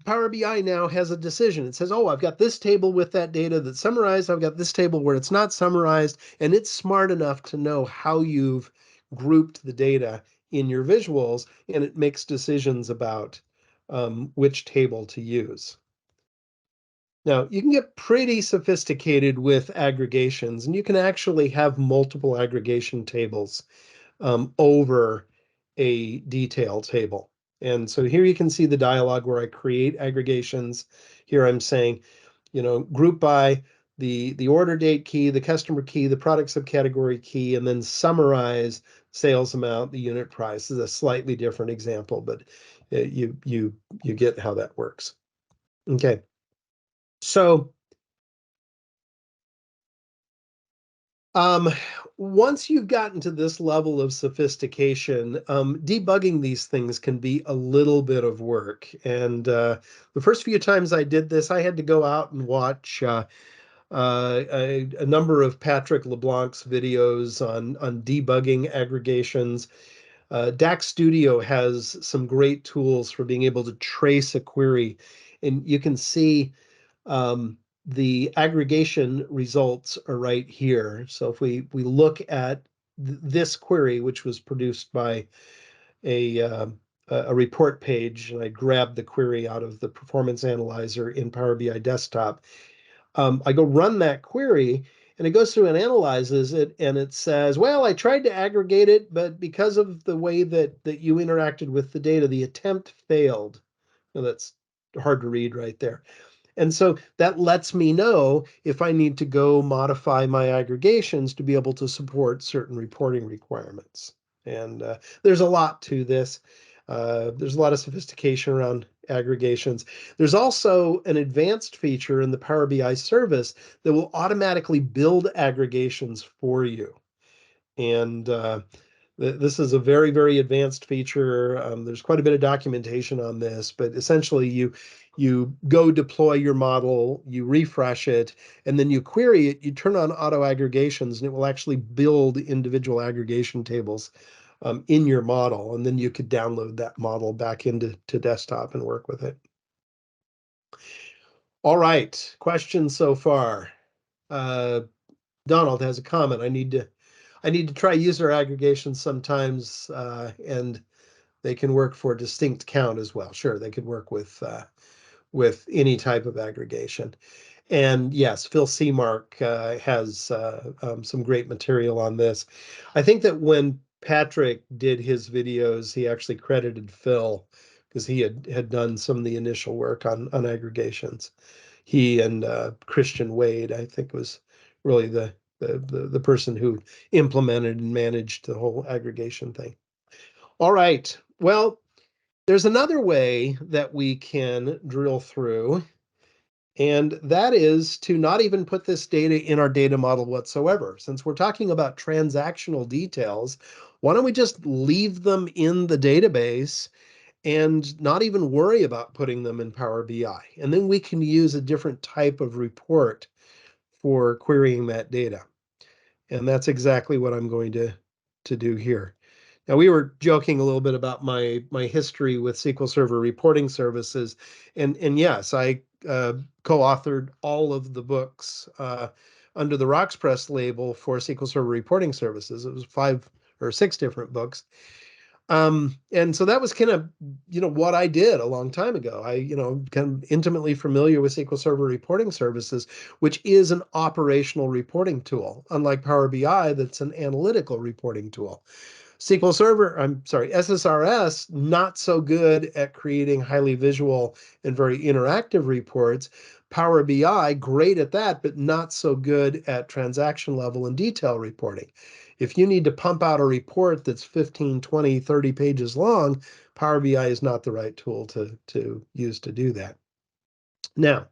Power BI now has a decision. It says, oh, I've got this table with that data that's summarized. I've got this table where it's not summarized. And it's smart enough to know how you've grouped the data in your visuals, and it makes decisions about which table to use. Now, you can get pretty sophisticated with aggregations, and you can actually have multiple aggregation tables over a detail table. And so here you can see the dialog where I create aggregations. Here I'm saying, group by the order date key, the customer key, the product subcategory key, and then summarize sales amount, the unit price. This is a slightly different example, but you get how that works. Okay. So once you've gotten to this level of sophistication, debugging these things can be a little bit of work. And the first few times I did this, I had to go out and watch a number of Patrick LeBlanc's videos on debugging aggregations. DAX Studio has some great tools for being able to trace a query, and you can see the aggregation results are right here. So if we look at this query, which was produced by a report page, and I grabbed the query out of the performance analyzer in Power BI Desktop, I go run that query, and it goes through and analyzes it, and it says, well, I tried to aggregate it, but because of the way that you interacted with the data, the attempt failed. Well, that's hard to read right there. And so that lets me know if I need to go modify my aggregations to be able to support certain reporting requirements. And there's a lot to this. There's a lot of sophistication around aggregations. There's also an advanced feature in the Power BI service that will automatically build aggregations for you. And this is a very, very advanced feature. There's quite a bit of documentation on this, but essentially you go deploy your model, you refresh it, and then you query it, you turn on auto aggregations, and it will actually build individual aggregation tables in your model. And then you could download that model back into desktop and work with it. All right, questions so far? Donald has a comment. I need to try user aggregations sometimes, and they can work for distinct count as well. Sure, they could work with any type of aggregation. And yes, Phil Seamark has some great material on this. I think that when Patrick did his videos, he actually credited Phil because he had done some of the initial work on aggregations. He and Christian Wade, I think, was really the person who implemented and managed the whole aggregation thing. All right. Well, there's another way that we can drill through, and that is to not even put this data in our data model whatsoever. Since we're talking about transactional details, why don't we just leave them in the database and not even worry about putting them in Power BI? And then we can use a different type of report for querying that data. And that's exactly what I'm going to do here. Now, we were joking a little bit about my history with SQL Server reporting services, and yes, I co-authored all of the books under the RocksPress label for SQL Server reporting services. It was 5 or 6 different books. And so that was kind of, what I did a long time ago. I, kind of intimately familiar with SQL Server reporting services, which is an operational reporting tool, unlike Power BI, that's an analytical reporting tool. SSRS, not so good at creating highly visual and very interactive reports. Power BI, great at that, but not so good at transaction level and detail reporting. If you need to pump out a report that's 15, 20, 30 pages long, Power BI is not the right tool to use to do that. Now,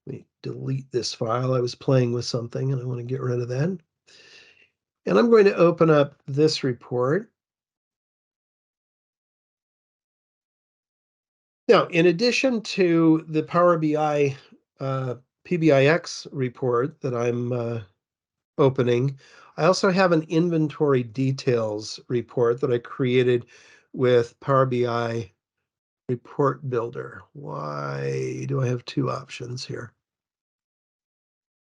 let me delete this file. I was playing with something and I want to get rid of that. And I'm going to open up this report. Now, in addition to the Power BI PBIX report that I'm opening, I also have an inventory details report that I created with Power BI Report Builder. Why do I have 2 options here?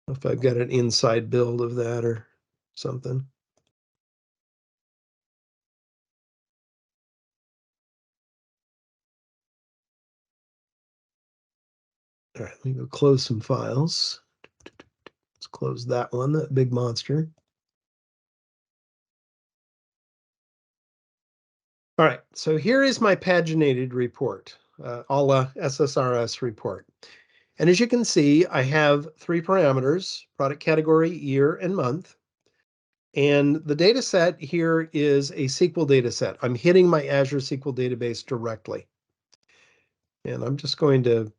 If I've got an inside build of that or something. All right, let me go close some files. Let's close that one, that big monster. All right, so here is my paginated report, a la SSRS report. And as you can see, I have 3 parameters: product category, year, and month. And the data set here is a SQL data set. I'm hitting my Azure SQL database directly. And I'm just going to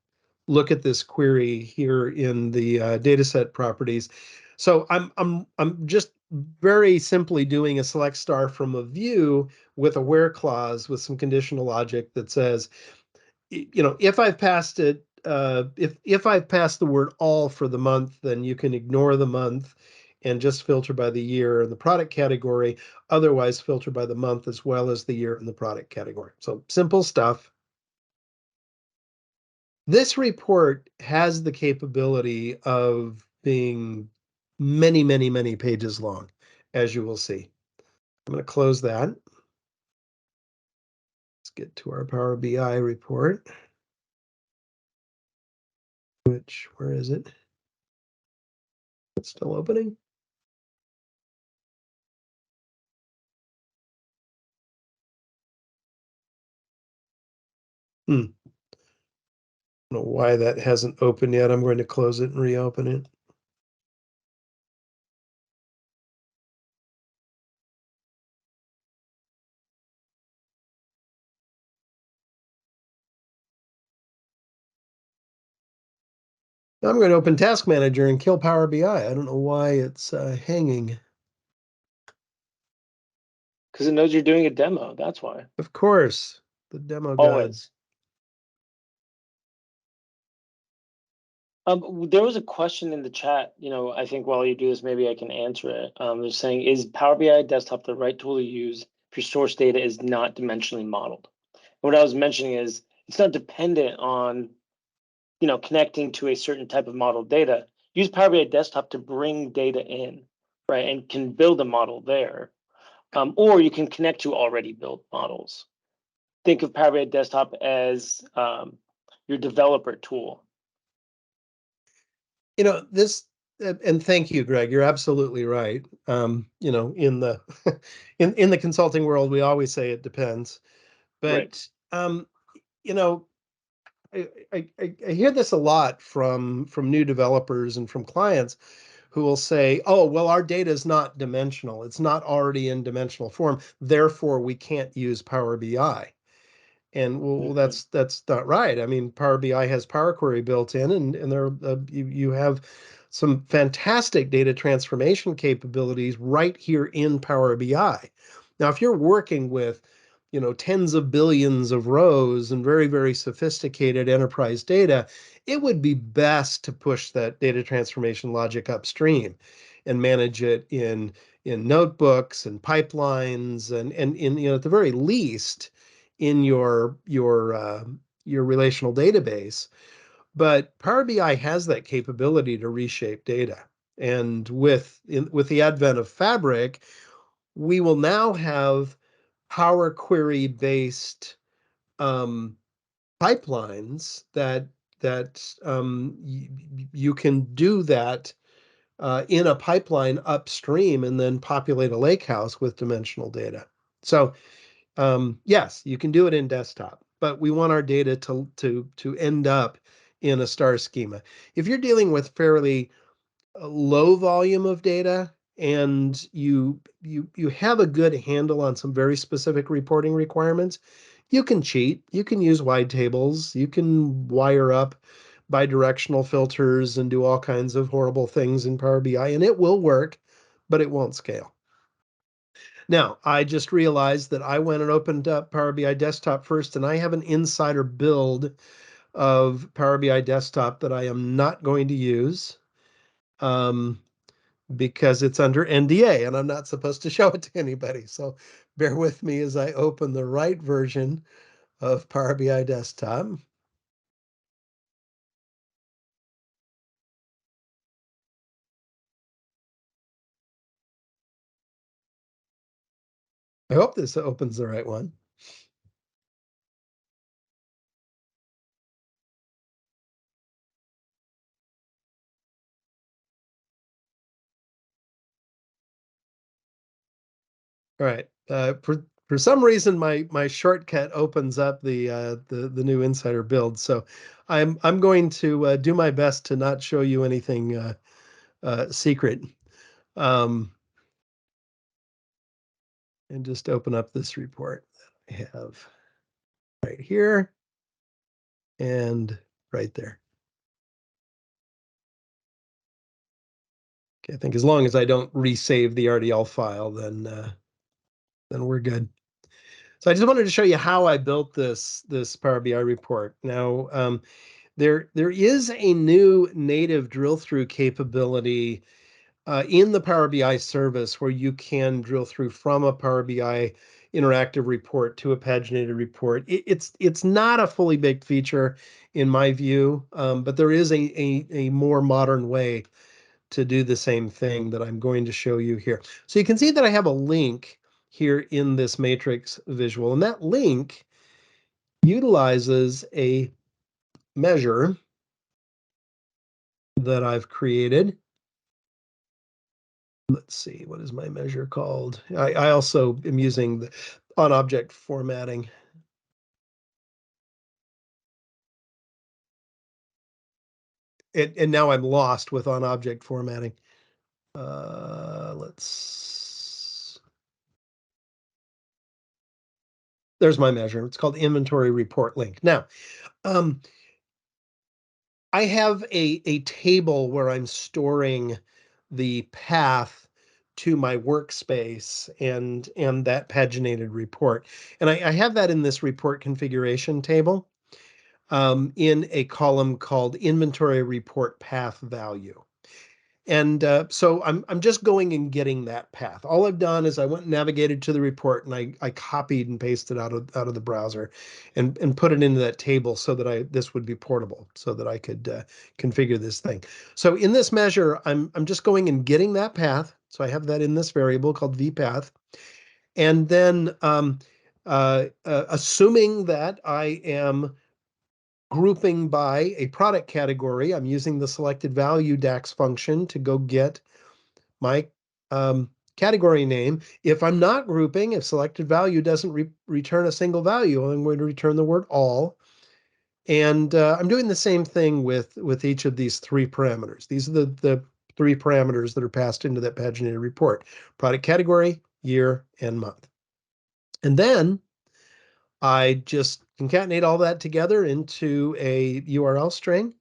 look at this query here in the dataset properties. So I'm just very simply doing a select star from a view with a where clause with some conditional logic that says, if I've passed it, if I've passed the word all for the month, then you can ignore the month and just filter by the year and the product category. Otherwise, filter by the month as well as the year and the product category. So simple stuff. This report has the capability of being many, many, many pages long, as you will see. I'm going to close that. Let's get to our Power BI report. Where is it? It's still opening. I don't know why that hasn't opened yet. I'm going to close it and reopen it. I'm going to open Task Manager and kill Power BI. I don't know why it's hanging.
Because it knows you're doing a demo. That's why.
Of course, the demo
Always.
gods.
There was a question in the chat. I think while you do this, maybe I can answer it. They're saying, is Power BI Desktop the right tool to use if your source data is not dimensionally modeled? And what I was mentioning is it's not dependent on connecting to a certain type of model data. Use Power BI Desktop to bring data in, right, and can build a model there. Or you can connect to already built models. Think of Power BI Desktop as your developer tool.
This, and thank you, Greg. You're absolutely right. In the in the consulting world, we always say it depends, but
right.
I hear this a lot from new developers and from clients who will say, "Oh, well, our data is not dimensional. It's not already in dimensional form. Therefore, we can't use Power BI." And well, that's not right. I mean, Power BI has Power Query built in, and there you have some fantastic data transformation capabilities right here in Power BI. Now, if you're working with, tens of billions of rows and very, very sophisticated enterprise data, it would be best to push that data transformation logic upstream and manage it in notebooks and pipelines and in at the very least in your relational database. But Power BI has that capability to reshape data. And with the advent of Fabric, we will now have Power Query based pipelines that you can do that in a pipeline upstream and then populate a lakehouse with dimensional data. So yes, you can do it in desktop, but we want our data to end up in a star schema. If you're dealing with fairly low volume of data and you have a good handle on some very specific reporting requirements, you can cheat. You can use wide tables. You can wire up bidirectional filters and do all kinds of horrible things in Power BI, and it will work, but it won't scale. Now, I just realized that I went and opened up Power BI Desktop first, and I have an insider build of Power BI Desktop that I am not going to use because it's under NDA, and I'm not supposed to show it to anybody. So bear with me as I open the right version of Power BI Desktop. I hope this opens the right one. All right. For some reason, my shortcut opens up the new insider build. So I'm going to do my best to not show you anything secret. Um, and just open up this report that I have right here and right there. Okay, I think as long as I don't resave the RDL file, then we're good. So I just wanted to show you how I built this Power BI report. Now, there is a new native drill through capability in the Power BI service where you can drill through from a Power BI interactive report to a paginated report. It's not a fully baked feature in my view, but there is a more modern way to do the same thing that I'm going to show you here. So you can see that I have a link here in this matrix visual, and that link utilizes a measure that I've created. Let's see, what is my measure called? I also am using the on object formatting. And now I'm lost with on object formatting. There's my measure. It's called inventory report link. Now, I have a table where I'm storing the path to my workspace and that paginated report. And I have that in this report configuration table in a column called inventory report path value. And so I'm just going and getting that path. All I've done is I went and navigated to the report and I copied and pasted out of the browser and put it into that table so that this would be portable so that I could configure this thing. So in this measure, I'm just going and getting that path. So I have that in this variable called vpath. And then assuming that I am grouping by a product category, I'm using the selected value DAX function to go get my category name. If I'm not grouping, if selected value doesn't return a single value, I'm going to return the word all. And I'm doing the same thing with each of these three parameters. These are the three parameters that are passed into that paginated report: product category, year, and month. And then I just concatenate all that together into a URL string.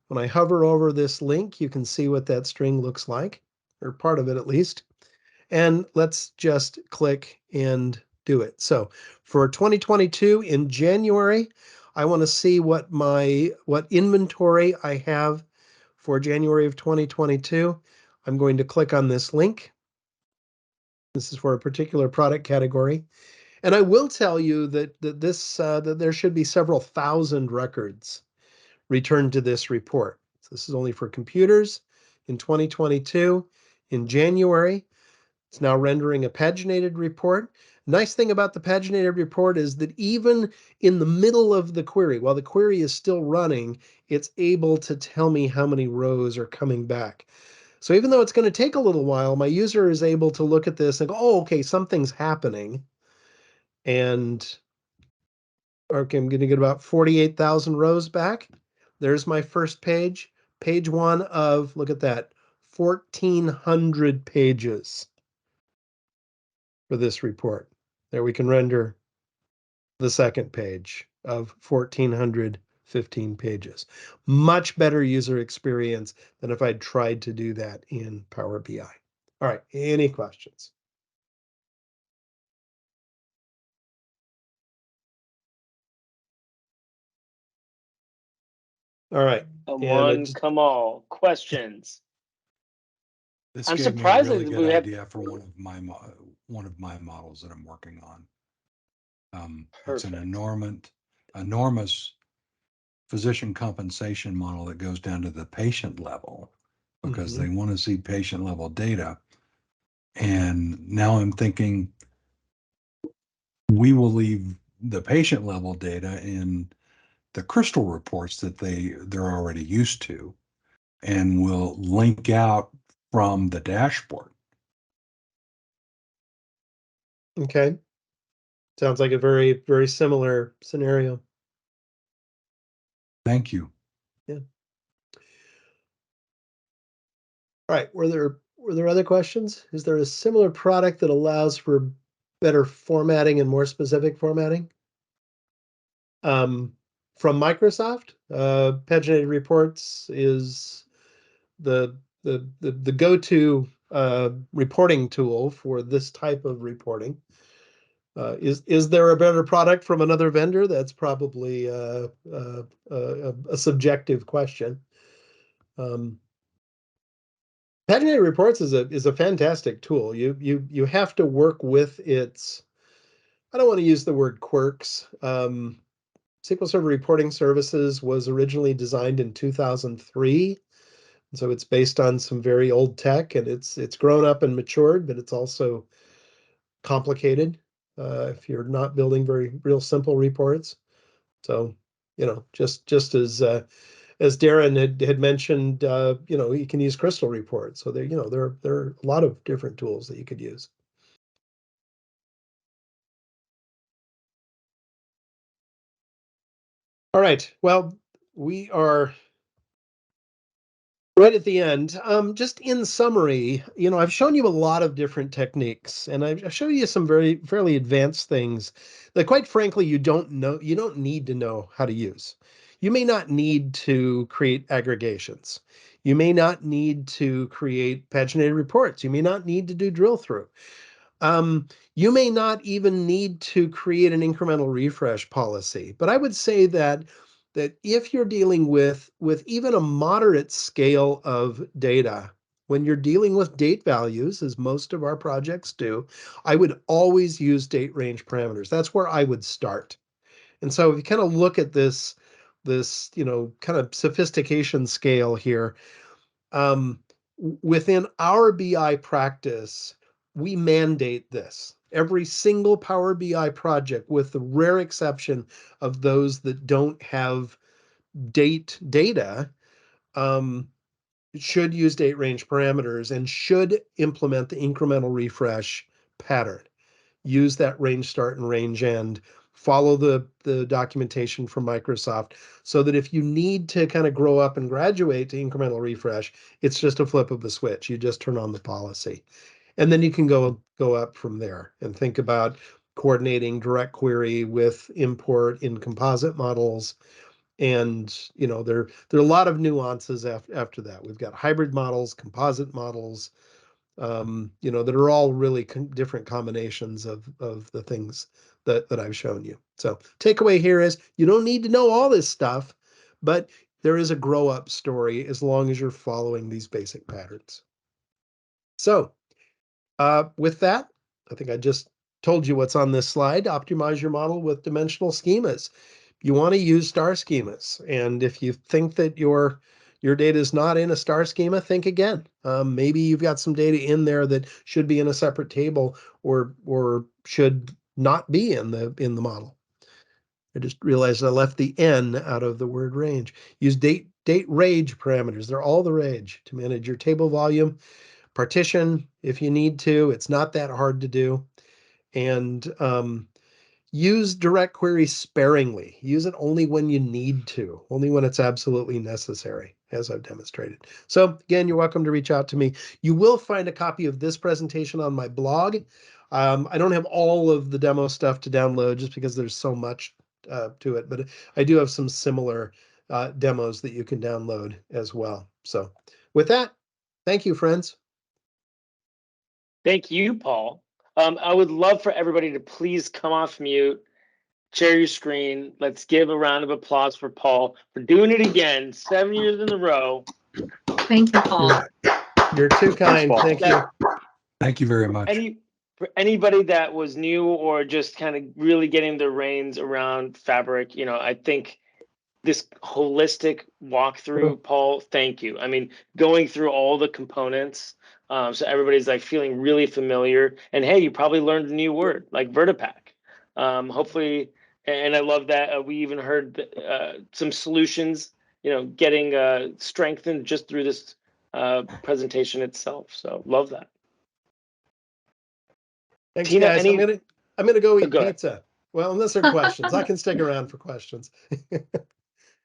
When I hover over this link, you can see what that string looks like, or part of it at least. And let's just click and do it. So for 2022 in January, I want to see what inventory I have for January of 2022. I'm going to click on this link. This is for a particular product category. And I will tell you that that there should be several thousand records returned to this report. So this is only for computers in 2022 in January. It's now rendering a paginated report. Nice thing about the paginated report is that even in the middle of the query, while the query is still running, it's able to tell me how many rows are coming back. So even though it's going to take a little while, my user is able to look at this and go, oh, okay, something's happening. And okay, I'm going to get about 48,000 rows back. There's my first page. Page one of, look at that, 1,400 pages for this report. There we can render the second page of 1,415 pages. Much better user experience than if I'd tried to do that in Power BI. All right, any questions? All right.
Come all. Questions.
This
I'm
gave me a
surprised
really
that
good
we have.
idea for one of my models that I'm working on. It's an
Perfect.
enormous physician compensation model that goes down to the patient level because they want to see patient level data. And now I'm thinking we will leave the patient level data in the crystal reports that they're already used to, and we'll link out from the dashboard.
Okay. Sounds like a very, very similar scenario.
Thank you.
Yeah. All right. Were there other questions? Is there a similar product that allows for better formatting and more specific formatting? From Microsoft, paginated reports is the go-to reporting tool for this type of reporting. Is there a better product from another vendor? That's probably a subjective question. Paginated reports is a fantastic tool. You have to work with its. I don't want to use the word quirks. SQL Server Reporting Services was originally designed in 2003. So it's based on some very old tech, and it's grown up and matured, but it's also complicated if you're not building very real simple reports. So, just as Darren had mentioned, you can use Crystal reports. So there are a lot of different tools that you could use. All right. Well, we are right at the end. Just in summary, I've shown you a lot of different techniques, and I've shown you some fairly advanced things that, quite frankly, you don't need to know how to use. You may not need to create aggregations. You may not need to create paginated reports. You may not need to do drill through. You may not even need to create an incremental refresh policy, but I would say that if you're dealing with even a moderate scale of data, when you're dealing with date values, as most of our projects do, I would always use date range parameters. That's where I would start. And so if you kind of look at this kind of sophistication scale here, within our BI practice, we mandate this. Every single Power BI project, with the rare exception of those that don't have data, should use date range parameters and should implement the incremental refresh pattern. Use that range start and range end. Follow the documentation from Microsoft so that if you need to kind of grow up and graduate to incremental refresh, it's just a flip of the switch. You just turn on the policy. And then you can go up from there and think about coordinating DirectQuery with import in composite models. And there are a lot of nuances after that. We've got hybrid models, composite models, that are all really different combinations of the things that I've shown you. So takeaway here is you don't need to know all this stuff, but there is a grow up story as long as you're following these basic patterns. So with that, I think I just told you what's on this slide. Optimize your model with dimensional schemas. You want to use star schemas. And if you think that your data is not in a star schema, think again. Maybe you've got some data in there that should be in a separate table or should not be in the model. I just realized I left the N out of the word range. Use date range parameters. They're all the rage to manage your table volume. Partition if you need to. It's not that hard to do. And use DirectQuery sparingly. Use it only when you need to, only when it's absolutely necessary, as I've demonstrated. So again, you're welcome to reach out to me. You will find a copy of this presentation on my blog. I don't have all of the demo stuff to download just because there's so much to it, but I do have some similar demos that you can download as well. So with that, thank you, friends.
Thank you, Paul. I would love for everybody to please come off mute, share your screen. Let's give a round of applause for Paul for doing it again, 7 years in a row.
Thank you, Paul.
You're too kind. Thank you.
Thank you very much.
For anybody that was new or just kind of really getting their reins around Fabric, I think this holistic walkthrough, Paul, thank you. I mean, going through all the components, so everybody's like feeling really familiar. And hey, you probably learned a new word like VertiPaq. Hopefully, and I love that we even heard some solutions, getting strengthened just through this presentation itself. So love that.
Thanks,
Tina,
guys. I'm gonna go eat
go ahead.
pizza. Well, unless there are questions, I can stick around for questions.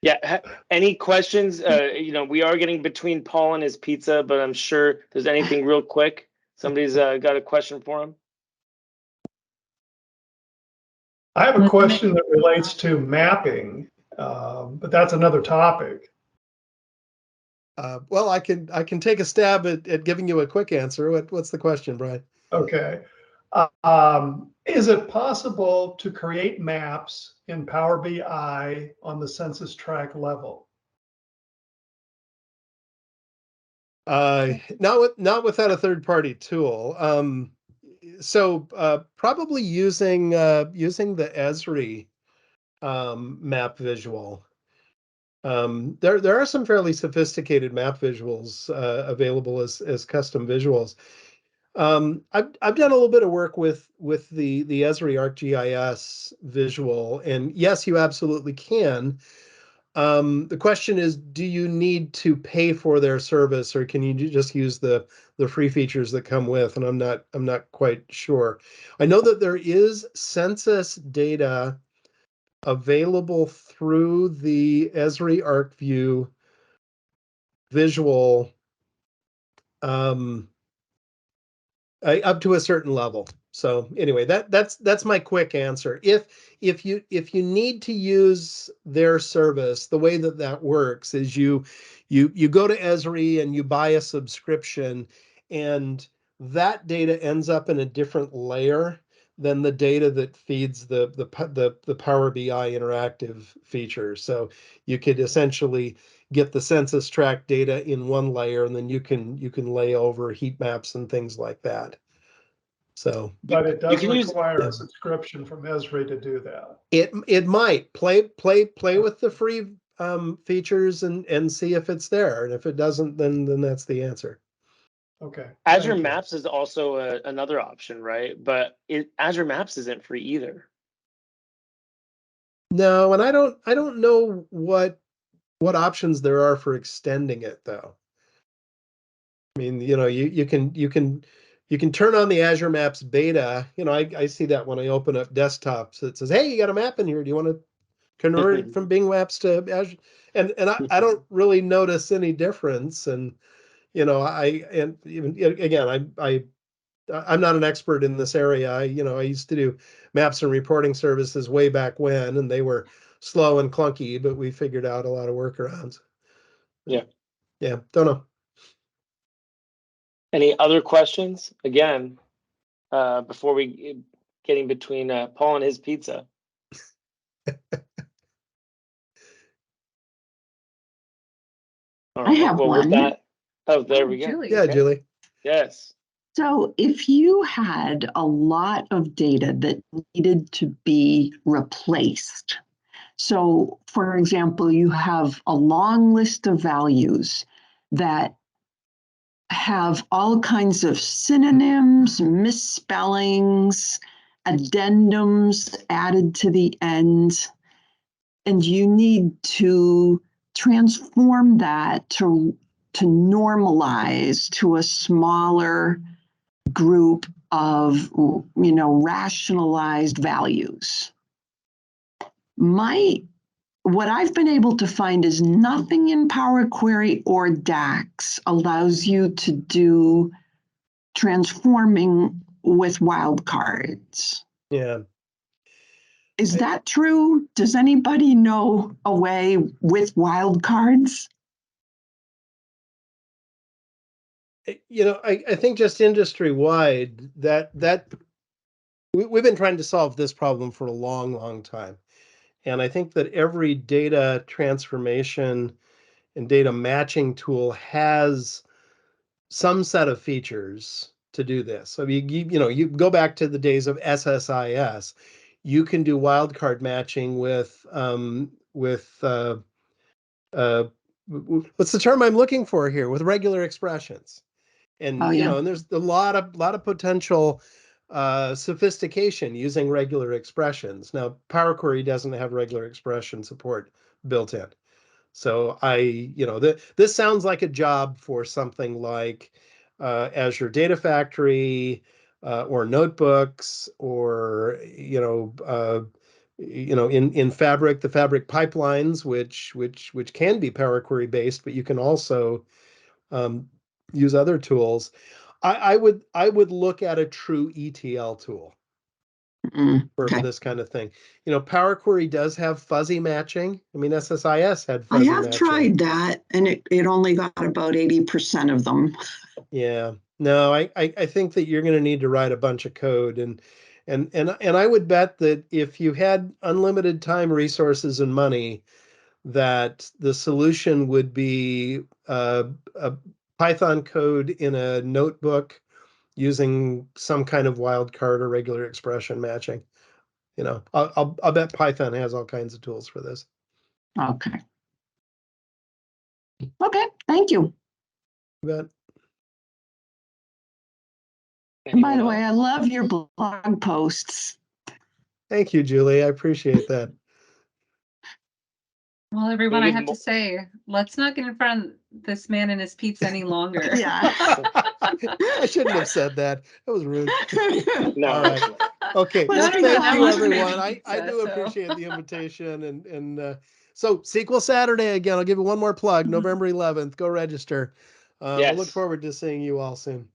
Yeah. Any questions? We are getting between Paul and his pizza, but I'm sure if there's anything real quick. Somebody's got a question for him.
I have a question that relates to mapping, but that's another topic.
Well, I can take a stab at giving you a quick answer. What's the question, Brian?
Okay. Is it possible to create maps in Power BI on the census tract level?
Not without a third-party tool. Probably using the Esri map visual. There are some fairly sophisticated map visuals available as custom visuals. I've done a little bit of work with the Esri ArcGIS visual, and yes, you absolutely can. The question is, do you need to pay for their service, or can you just use the free features that come with? And I'm not quite sure. I know that there is census data available through the Esri ArcView visual up to a certain level. So anyway, that's my quick answer. If you need to use their service, the way that works is you go to Esri and you buy a subscription, and that data ends up in a different layer than the data that feeds the Power BI interactive feature. So you could essentially get the census tract data in one layer, and then you can lay over heat maps and things like that. So,
but it does require
a
subscription from Esri to do that.
It might play with the free features and see if it's there, and if it doesn't, then that's the answer.
Okay.
Azure Maps is also another option, right? But Azure Maps isn't free either.
No, and I don't know what options there are for extending it, though. I mean, you can turn on the Azure Maps beta. I see that when I open up desktops. It says, "Hey, you got a map in here. Do you want to convert it from Bing Maps to Azure?" And I don't really notice any difference. And I'm not an expert in this area. I used to do maps and reporting services way back when, and they were slow and clunky, but we figured out a lot of workarounds.
Yeah.
Yeah. Don't know.
Any other questions? Again, before we getting between Paul and his pizza.
I have one.
There we go.
Julie.
Yeah, okay. Julie.
Yes.
So if you had a lot of data that needed to be replaced, so for example, you have a long list of values that have all kinds of synonyms, misspellings, addendums added to the end, and you need to transform that to normalize to a smaller group of rationalized values. What I've been able to find is nothing in Power Query or DAX allows you to do transforming with wildcards.
Yeah.
Is that true? Does anybody know a way with wildcards?
I think just industry-wide that we've been trying to solve this problem for a long, long time. And I think that every data transformation and data matching tool has some set of features to do this. So you go back to the days of SSIS. You can do wildcard matching with what's the term I'm looking for here? With regular expressions. And and there's a lot of potential sophistication using regular expressions. Now, Power Query doesn't have regular expression support built in. So this sounds like a job for something like Azure Data Factory, or notebooks, or in Fabric, the Fabric pipelines, which can be Power Query based, but you can also use other tools. I would look at a true ETL tool for
Okay.
this kind of thing. Power Query does have fuzzy matching. I mean, SSIS had
I
fuzzy
have
matching.
tried that, and it only got about 80% of them.
Yeah. No, I think that you're going to need to write a bunch of code, and I would bet that if you had unlimited time, resources, and money, that the solution would be a Python code in a notebook using some kind of wildcard or regular expression matching. I'll bet Python has all kinds of tools for this.
Okay. Okay, thank you.
Bet.
And by the
Anyone
way, I love your blog posts.
Thank you, Julie. I appreciate that.
Well, everyone, I
Needed
have to say, let's not get in front of this man and his peeps any longer.
Yeah.
I shouldn't have said that. That was rude.
No,
All right. Okay.
Well,
Well,
speak
thank
up.
you,
I want to
everyone.
make
I do
pizza, so.
appreciate the invitation. And so SQL Saturday again. I'll give you one more plug. November 11th. Go register. We'll look
Yes.
forward to seeing you all soon.